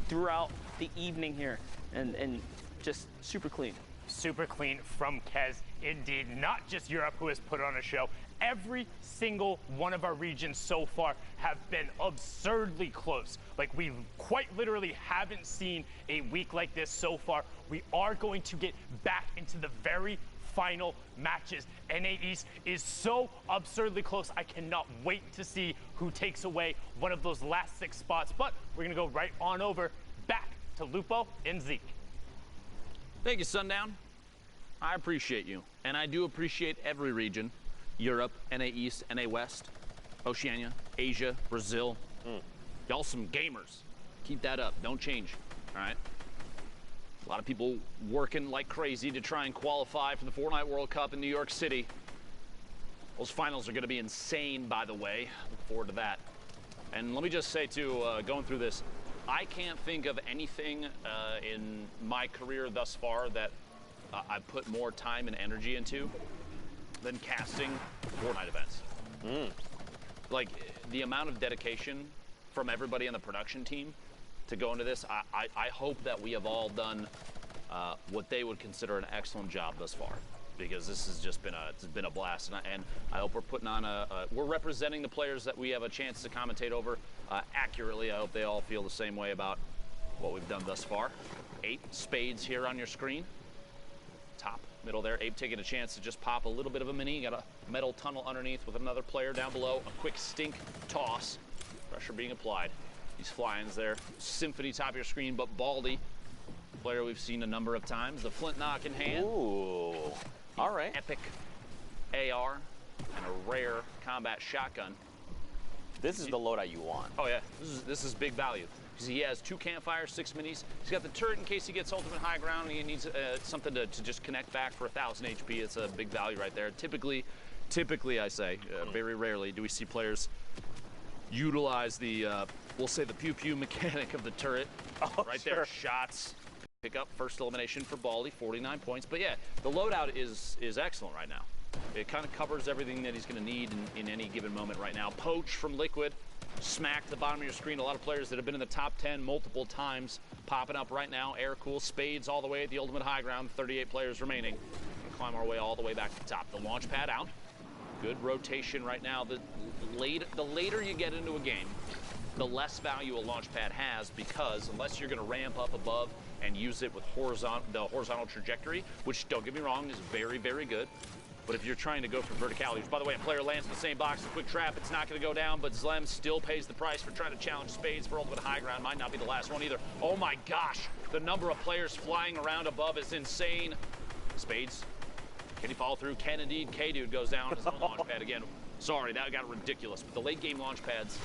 throughout the evening here, and just super clean. Super clean from Kez, indeed. Not just Europe who has put on a show. Every single one of our regions so far have been absurdly close. Like, we quite literally haven't seen a week like this so far. We are going to get back into the very final matches. NA East is so absurdly close. I cannot wait to see who takes away one of those last 6 spots. But we're going to go right on over back to Lupo and Zeke. Thank you, Sundown. I appreciate you. And I do appreciate every region. Europe, NA East, NA West, Oceania, Asia, Brazil. Y'all some gamers. Keep that up. Don't change. All right? A lot of people working like crazy to try and qualify for the Fortnite World Cup in New York City. Those finals are going to be insane, by the way. Look forward to that. And let me just say, too, going through this, I can't think of anything in my career thus far that I've put more time and energy into than casting Fortnite events. Like, the amount of dedication from everybody on the production team to go into this, I hope that we have all done what they would consider an excellent job thus far, because this has just been a blast, and I hope we're putting on we're representing the players that we have a chance to commentate over accurately. I hope they all feel the same way about what we've done thus far. Ape Spades here on your screen, top middle there. Ape taking a chance to just pop a little bit of a mini. Got a metal tunnel underneath with another player down below. A quick stink toss. Pressure being applied. These fly-ins there. Symphony top of your screen, but Baldy, player we've seen a number of times. The flint knock in hand. Ooh. All right. Epic AR and a rare combat shotgun. This is the loadout you want. Oh yeah, this is big value. Because he has 2 campfires, 6 minis. He's got the turret in case he gets ultimate high ground and he needs something to just connect back for 1,000 HP. It's a big value right there. Typically I say, very rarely do we see players utilize the, we'll say the pew-pew mechanic of the turret. Right there, shots. Pick up first elimination for Baldy, 49 points. But yeah, the loadout is excellent right now. It kind of covers everything that he's going to need in any given moment right now. Poach from Liquid, smack the bottom of your screen. A lot of players that have been in the top 10 multiple times popping up right now. Air Cool, Spades all the way at the ultimate high ground. 38 players remaining. We'll climb our way all the way back to the top. The launch pad out. Good rotation right now. The later you get into a game, the less value a launch pad has, because unless you're going to ramp up above and use it with the horizontal trajectory, which, don't get me wrong, is very, very good. But if you're trying to go for verticality, by the way, a player lands in the same box, a quick trap, it's not going to go down, but Zlem still pays the price for trying to challenge Spades for ultimate high ground. Might not be the last one either. Oh my gosh, the number of players flying around above is insane. Spades, can he follow through? Can indeed. K-Dude goes down as a launch pad again. Sorry, that got ridiculous. But the late game launch pads,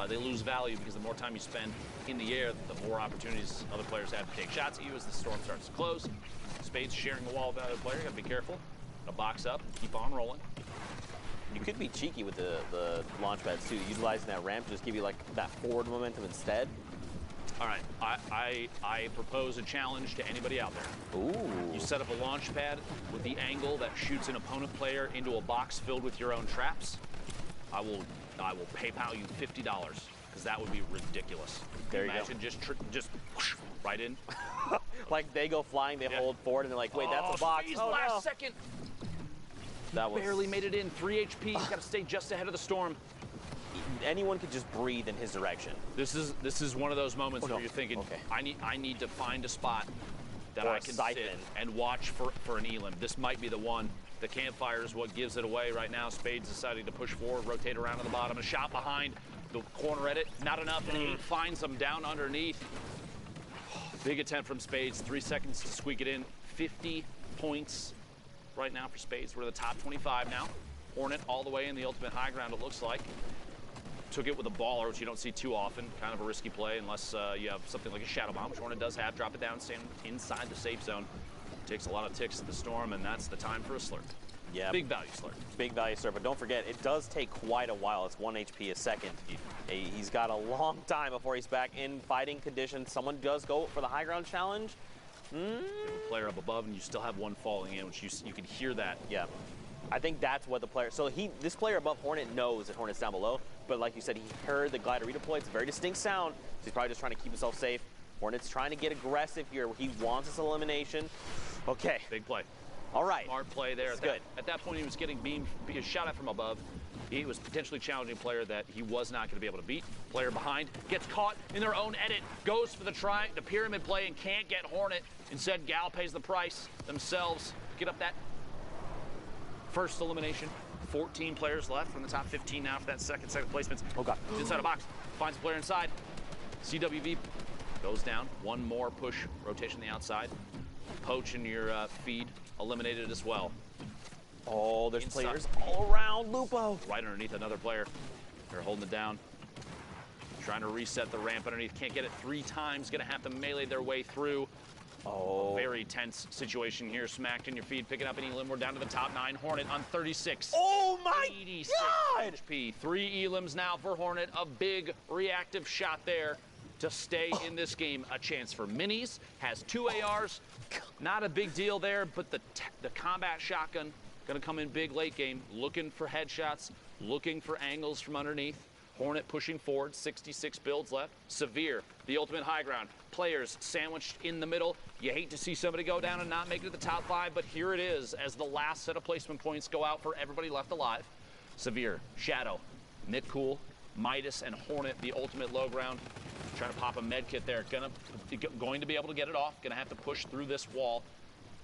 they lose value because the more time you spend in the air, the more opportunities other players have to take shots at you as the storm starts to close. Spades sharing the wall with another player, gotta be careful. Gonna box up, keep on rolling. You could be cheeky with the launch pads too, utilizing that ramp to just give you like that forward momentum instead. All right, I propose a challenge to anybody out there. Ooh. You set up a launch pad with the angle that shoots an opponent player into a box filled with your own traps. I will PayPal you $50 because that would be ridiculous. There you Imagine go. just whoosh, right in. Like they go flying, they hold forward, and they're like, wait, that's a box. Geez, Oh, last no. second. That was Barely made it in. 3 HP. Got to stay just ahead of the storm. Anyone could just breathe in his direction. This is one of those moments where you're thinking, okay. I need to find a spot that Or I a can siphon. sit and watch for an elim. This might be the one. The campfire is what gives it away right now. Spades deciding to push forward, rotate around to the bottom. A shot behind the corner at it. Not enough. And he finds them down underneath. Big attempt from Spades. 3 seconds to squeak it in. 50 points right now for Spades. We're in the top 25 now. Hornet all the way in the ultimate high ground, it looks like. Took it with a baller, which you don't see too often. Kind of a risky play unless you have something like a Shadow Bomb, which Hornet does have. Drop it down, stand inside the safe zone. Takes a lot of ticks at the storm, and that's the time for a slurp. Yeah. Big value slurp. Big value, sir. But don't forget, it does take quite a while. It's 1 HP a second. He's got a long time before he's back in fighting condition. Someone does go for the high ground challenge. Player up above, and you still have one falling in, which you can hear that. Yeah. I think that's what the player. So this player above Hornet knows that Hornet's down below, but like you said, he heard the glider redeploy. It's a very distinct sound, so he's probably just trying to keep himself safe. Hornet's trying to get aggressive here. He wants this elimination. Okay. Big play. All right. Smart play there. That's good. At that point, he was getting beamed, shot at from above. He was potentially challenging a player that he was not going to be able to beat. Player behind gets caught in their own edit, goes for the pyramid play and can't get Hornet. Instead, Gal pays the price themselves. Get up that First elimination, 14 players left from the top 15 now for that second placements. Oh, God. Inside a box, finds a player inside. CWV goes down. One more push, rotation on the outside. Poach in your feed, eliminated as well. Oh, there's Inside. players all around Lupo. Right underneath another player. They're holding it down. Trying to reset the ramp underneath. Can't get it 3 times. Gonna have to melee their way through. Oh. Very tense situation here. Smacked in your feed, picking up an elim. We're down to the top 9. Hornet on 36. Oh my 86 God! HP. 3 elims now for Hornet. A big reactive shot there to stay in this game. A chance for minis. Has 2 ARs. Not a big deal there, but the combat shotgun gonna come in big late game. Looking for headshots. Looking for angles from underneath. Hornet pushing forward, 66 builds left. Severe, the ultimate high ground. Players sandwiched in the middle. You hate to see somebody go down and not make it to the top 5, but here it is as the last set of placement points go out for everybody left alive. Severe, Shadow, Nick Cool, Midas, and Hornet, the ultimate low ground. Trying to pop a med kit there. Going to be able to get it off. Gonna have to push through this wall.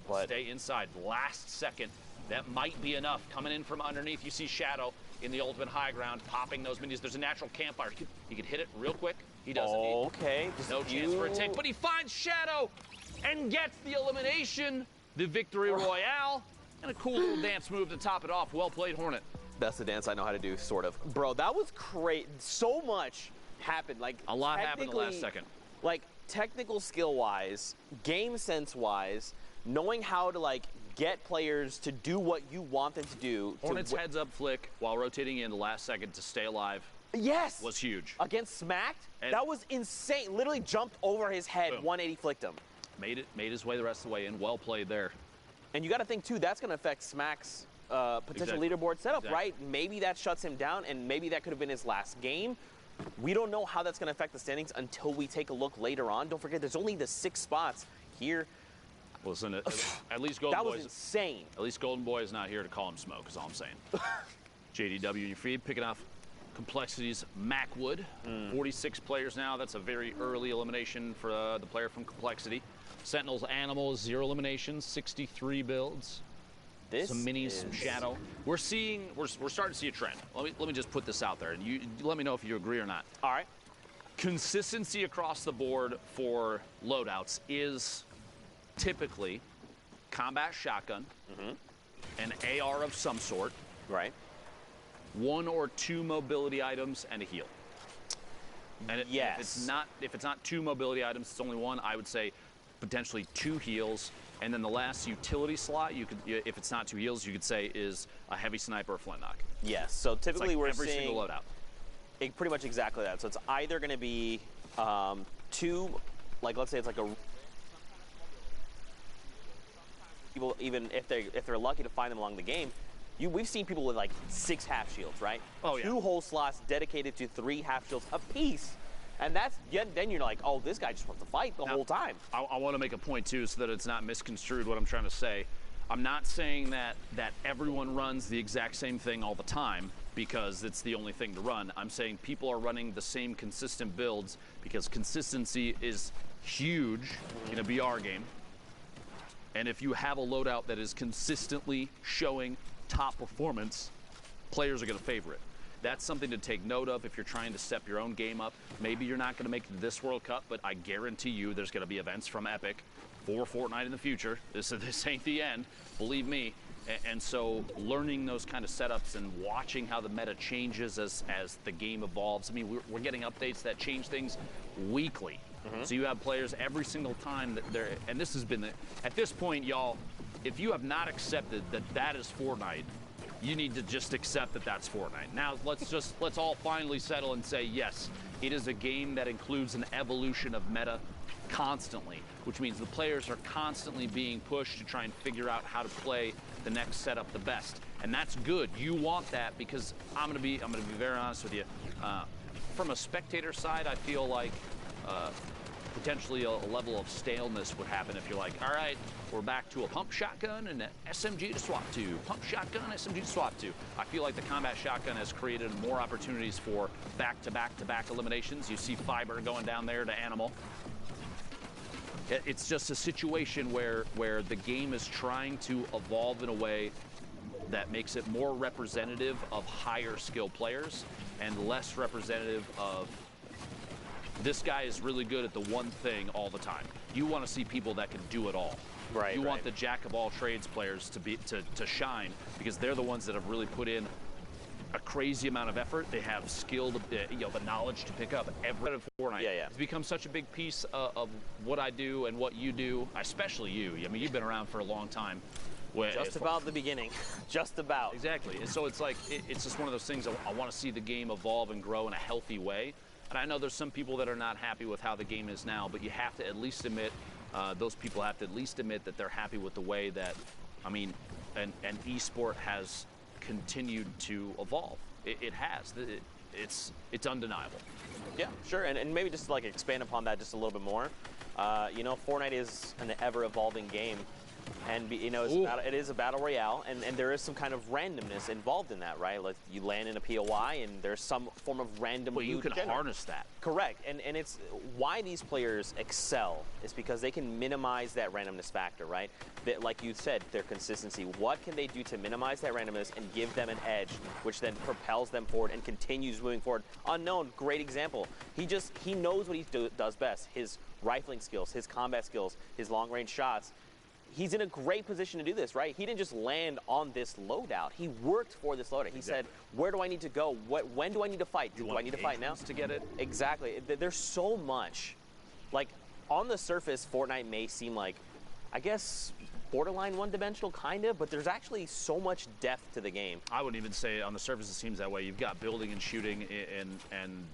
But stay inside. Last second. That might be enough. Coming in from underneath, you see Shadow in the ultimate high ground, popping those minis. There's a natural campfire. He could hit it real quick. He doesn't. Okay. No chance for a take, but he finds Shadow and gets the elimination, the victory royale, and a cool little dance move to top it off. Well played, Hornet. That's the dance I know how to do, sort of. Bro, that was great. So much happened. Like A lot happened in the last second. Like technical skill-wise, game sense-wise, knowing how to like get players to do what you want them to do. Hornet's heads up flick while rotating in the last second to stay alive. Yes. Was huge. Against Smacked? And that was insane. Literally jumped over his head, boom. 180 flicked him. Made his way the rest of the way in. Well played there. And you got to think too, that's going to affect Smack's potential leaderboard setup, right? Maybe that shuts him down, and maybe that could have been his last game. We don't know how that's going to affect the standings until we take a look later on. Don't forget, there's only the 6 spots here. Listen, at least Golden That Boy was insane. At least Golden Boy is not here to call him smoke, is all I'm saying. JDW in your feed, picking off Complexity's Macwood. 46 players now. That's a very early elimination for the player from Complexity. Sentinel's Animal, 0 eliminations, 63 builds. Some minis, some Shadow. We're starting to see a trend. Let me just put this out there, and you let me know if you agree or not. All right. Consistency across the board for loadouts is typically combat shotgun, an AR of some sort, right? 1 or 2 mobility items and a heal. And yes. if it's not 2 mobility items, it's only 1. I would say potentially 2 heals, and then the last utility slot, if it's not 2 heals, you could say is a heavy sniper or flintlock. Yes. So typically we're every seeing single loadout. Pretty much exactly that. So it's either going to be 2, like let's say it's like a. People, even if they're lucky to find them along the game, we've seen people with like 6 half shields, right? Oh yeah. 2 whole slots dedicated to 3 half shields apiece, and then you're like, oh, this guy just wants to fight the whole time. I want to make a point too, so that it's not misconstrued what I'm trying to say. I'm not saying that everyone runs the exact same thing all the time because it's the only thing to run. I'm saying people are running the same consistent builds because consistency is huge in a BR game. And if you have a loadout that is consistently showing top performance, players are going to favor it. That's something to take note of if you're trying to step your own game up. Maybe you're not going to make it to this World Cup, but I guarantee you there's going to be events from Epic for Fortnite in the future. This ain't the end, believe me. And so learning those kind of setups and watching how the meta changes as the game evolves. I mean, we're getting updates that change things weekly. So you have players every single time that they're, and this has been at this point, y'all, if you have not accepted that is Fortnite, you need to just accept that that's Fortnite. Now let's all finally settle and say, yes, it is a game that includes an evolution of meta constantly, which means the players are constantly being pushed to try and figure out how to play the next setup the best. And that's good. You want that because I'm gonna be very honest with you. From a spectator side, I feel like potentially a level of staleness would happen if you're like, all right, we're back to a pump shotgun and an SMG to swap to. Pump shotgun, SMG to swap to. I feel like the combat shotgun has created more opportunities for back-to-back-to-back eliminations. You see Fiber going down there to Animal. It's just a situation where the game is trying to evolve in a way that makes it more representative of higher skill players and less representative of this guy is really good at the one thing all the time. You want to see people that can do it all. Right. You want the jack of all trades players to shine, because they're the ones that have really put in a crazy amount of effort. They have skill, the knowledge to pick up every of Fortnite. Yeah. It's become such a big piece of what I do and what you do, especially you. I mean, you've been around for a long time. Just about the beginning. Just about. Exactly. And so it's like, it's just one of those things. I want to see the game evolve and grow in a healthy way. And I know there's some people that are not happy with how the game is now, but you have to at least admit, those people have to at least admit that they're happy with the way that, I mean, an esport has continued to evolve. It has. It's undeniable. Yeah, sure. And maybe just like expand upon that just a little bit more. Fortnite is an ever-evolving game. And it is a battle royale, and there is some kind of randomness involved in that, right? Like you land in a POI, and there's some form of random. But you can harness that. Correct, and it's why these players excel is because they can minimize that randomness factor, right? Like you said, their consistency. What can they do to minimize that randomness and give them an edge, which then propels them forward and continues moving forward? Unknown, great example. He knows what he does best. His rifling skills, his combat skills, his long-range shots. He's in a great position to do this, right? He didn't just land on this loadout. He worked for this loadout. He said, where do I need to go? When do I need to fight? Do I need to fight now? To get it? Exactly. There's so much. Like, on the surface, Fortnite may seem like, I guess, borderline one-dimensional, kind of, but there's actually so much depth to the game. I wouldn't even say on the surface it seems that way. You've got building and shooting and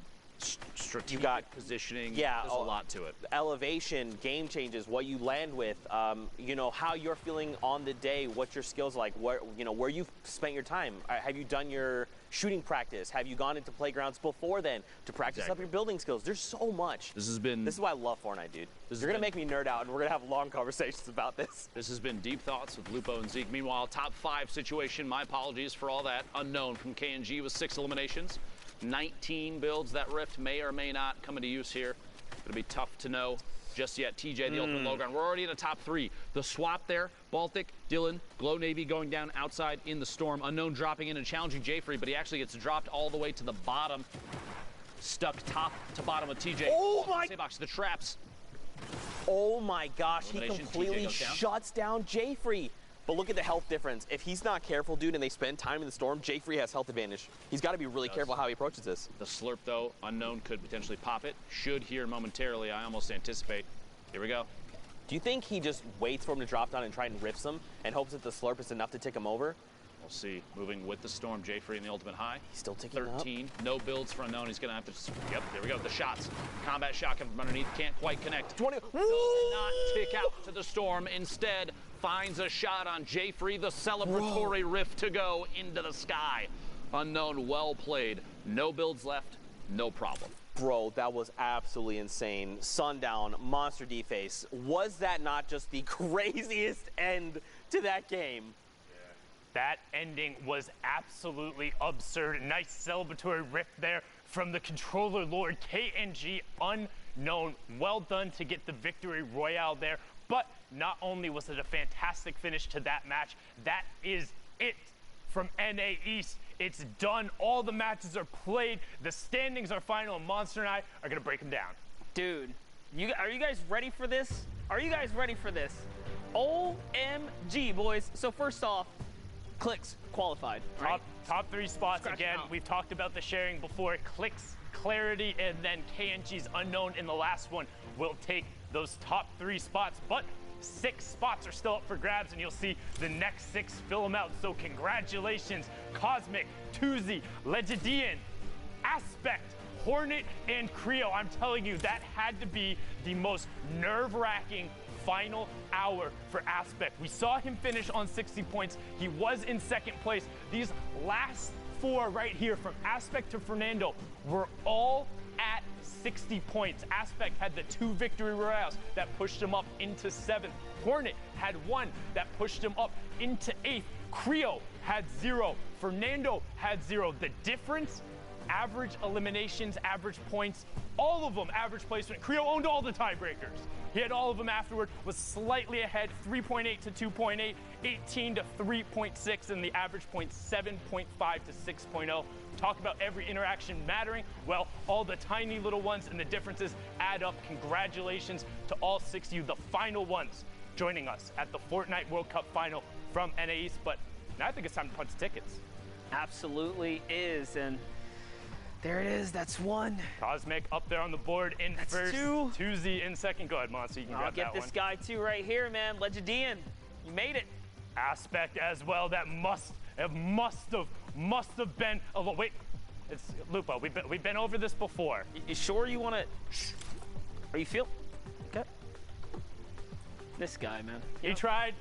strategic positioning. Yeah, there's a lot to it. Elevation, game changes, what you land with, how you're feeling on the day, what your skills like, where you've spent your time. Have you done your shooting practice? Have you gone into playgrounds before then to practice up your building skills? There's so much. This is why I love Fortnite, dude. You're gonna make me nerd out, and we're gonna have long conversations about this. This has been Deep Thoughts with Lupo and Zeke. Meanwhile, top 5 situation. My apologies for all that. Unknown from KNG with 6 eliminations. 19 builds. That Rift may or may not come into use here. It'll be tough to know just yet. TJ, the ultimate low ground. We're already in the top 3. The swap there, Baltic, Dylan, Glow Navy going down outside in the storm. Unknown dropping in and challenging Jfree, but he actually gets dropped all the way to the bottom. Stuck top to bottom of TJ. Oh my! Box, the traps. Oh my gosh, he completely shuts down Jfree. But look at the health difference. If he's not careful, dude, and they spend time in the storm, Jfree has health advantage. He's got to be really careful how he approaches this. The slurp, though, Unknown could potentially pop it. Should here momentarily, I almost anticipate. Here we go. Do you think he just waits for him to drop down and try and rips him and hopes that the slurp is enough to tick him over? We'll see. Moving with the storm, Jfree in the ultimate high. He's still ticking 13. Up. No builds for Unknown. He's going to have to... Yep, there we go. The shots. Combat shotgun from underneath. Can't quite connect. 20. Does not tick out to the storm. Instead, finds a shot on Jfree. The celebratory rift to go into the sky. Unknown, well played. No builds left. No problem. Bro, that was absolutely insane. Sundown, monster deface. Was that not just the craziest end to that game? That ending was absolutely absurd. Nice celebratory rift there from the controller lord KNG. Unknown. Well done to get the victory royale there. But not only was it a fantastic finish to that match, that is it from NA East. It's done. All the matches are played. The standings are final, and Monster and I are going to break them down. Dude, are you guys ready for this? Are you guys ready for this? OMG, boys. So first off, Clicks qualified. Right? Top 3 spots. Scratch again. We've talked about the sharing before. Clicks, Clarity, and then KNG's Unknown in the last one will take those top 3 spots. But 6 spots are still up for grabs, and you'll see the next 6 fill them out. So congratulations, Cosmic, Tuzi, Legendian, Aspect, Hornet, and Creo. I'm telling you, that had to be the most nerve-wracking final hour for Aspect. We saw him finish on 60 points. He was in 2nd place. These last 4 right here, from Aspect to Fernando, were all at 60 points. Aspect had the 2 victory royales that pushed him up into 7th. Hornet had 1 that pushed him up into 8th. Creo had 0. Fernando had 0. The difference, average eliminations, average points, all of them average placement. Creo owned all the tiebreakers. He had all of them afterward, was slightly ahead, 3.8 to 2.8, 18 to 3.6, and the average point 7.5 to 6.0. Talk about every interaction mattering. Well, all the tiny little ones and the differences add up. Congratulations to all 6 of you, the final ones, joining us at the Fortnite World Cup final from NA East. But now I think it's time to punch tickets. Absolutely is, and there it is. That's one. Cosmic up there on the board in That's first. two. Tuesday in second. Go ahead, Monster. You can I'll grab get that this one. guy too right here, man. Legendian. You made it. Aspect as well. That must have been. Oh wait, it's Lupo. We've been over this before. You sure you want to? Are you feel? Okay. This guy, man. He tried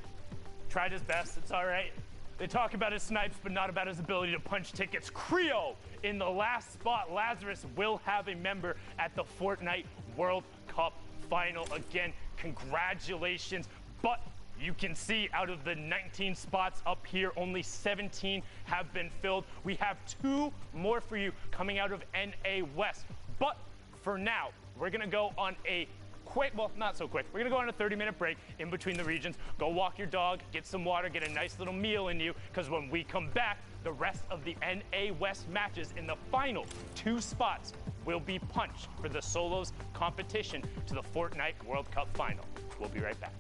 his best. It's all right. They talk about his snipes, but not about his ability to punch tickets. Creo in the last spot. Lazarus will have a member at the Fortnite World Cup final again. Congratulations. But you can see out of the 19 spots up here, only 17 have been filled. We have 2 more for you coming out of NA West. But for now, we're going to go on a quick, well, not so quick. We're going to go on a 30-minute break in between the regions. Go walk your dog, get some water, get a nice little meal in you, because when we come back, the rest of the NA West matches in the final 2 spots will be punched for the solos competition to the Fortnite World Cup final. We'll be right back.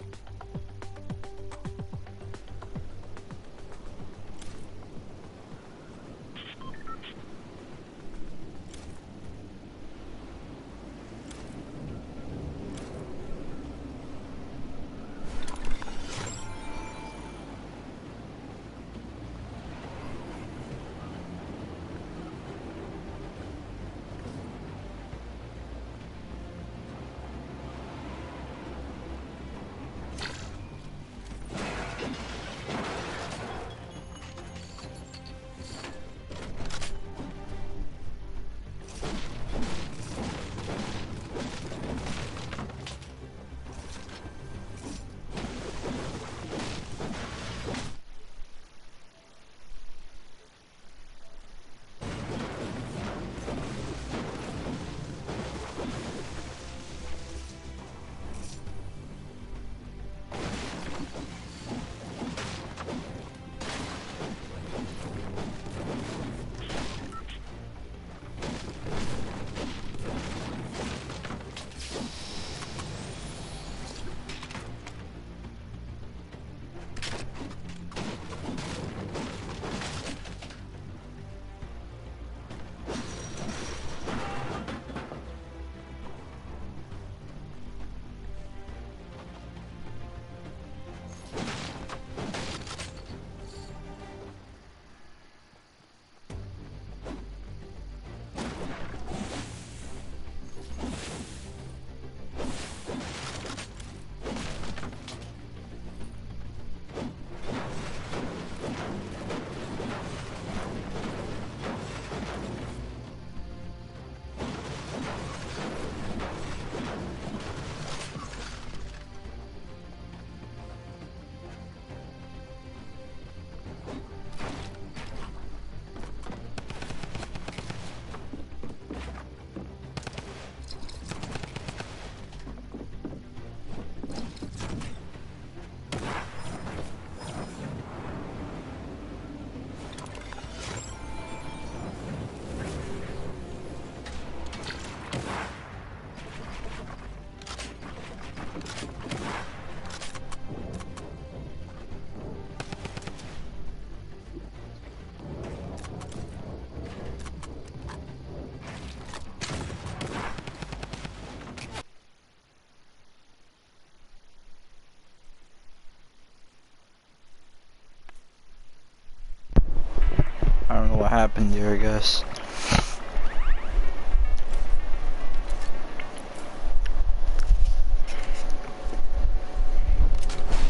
I don't know what happened there, I guess.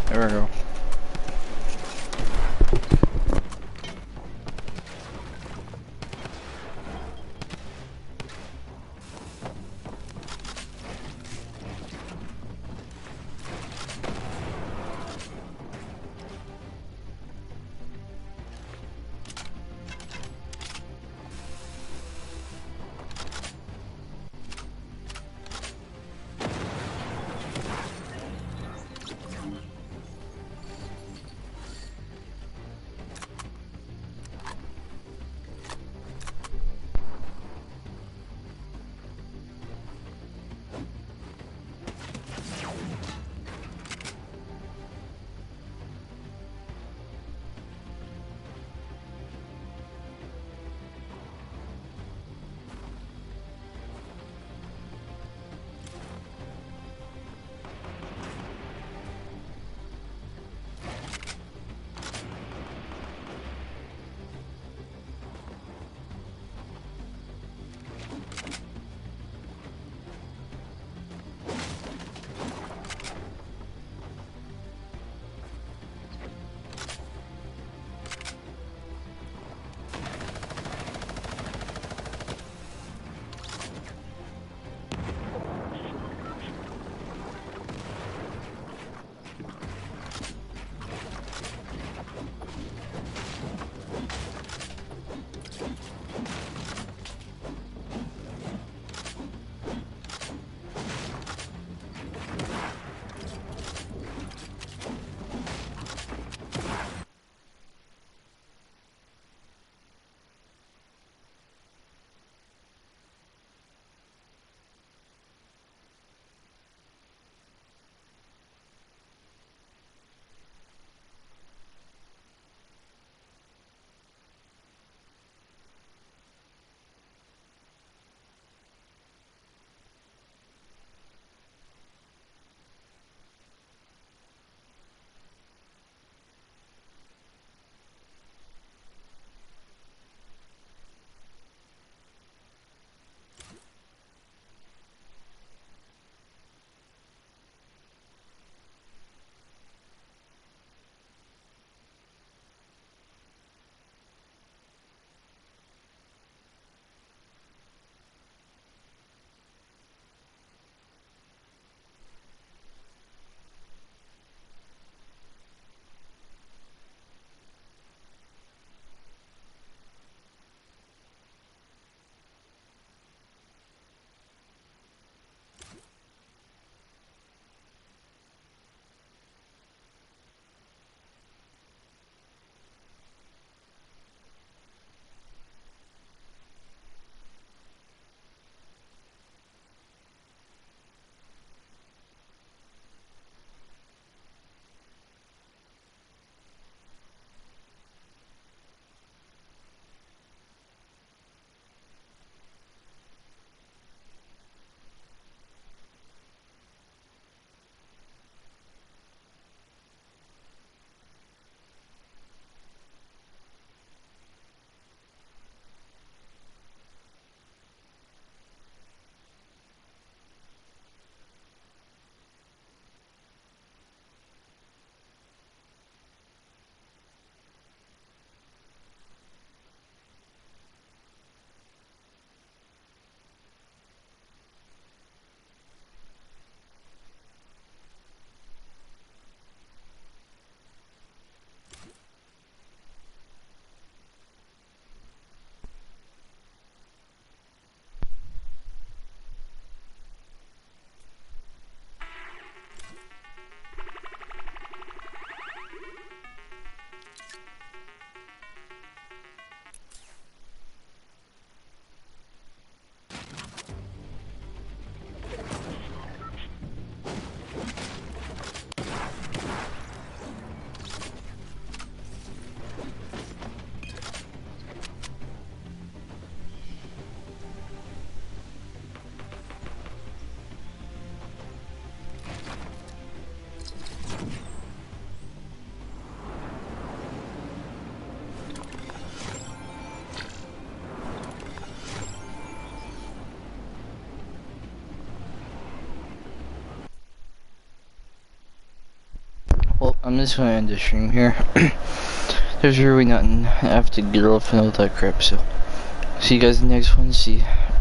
There we go. Well, I'm just gonna end the stream here. There's really nothing. I have to get off and all that crap, so see you guys in the next one. See ya.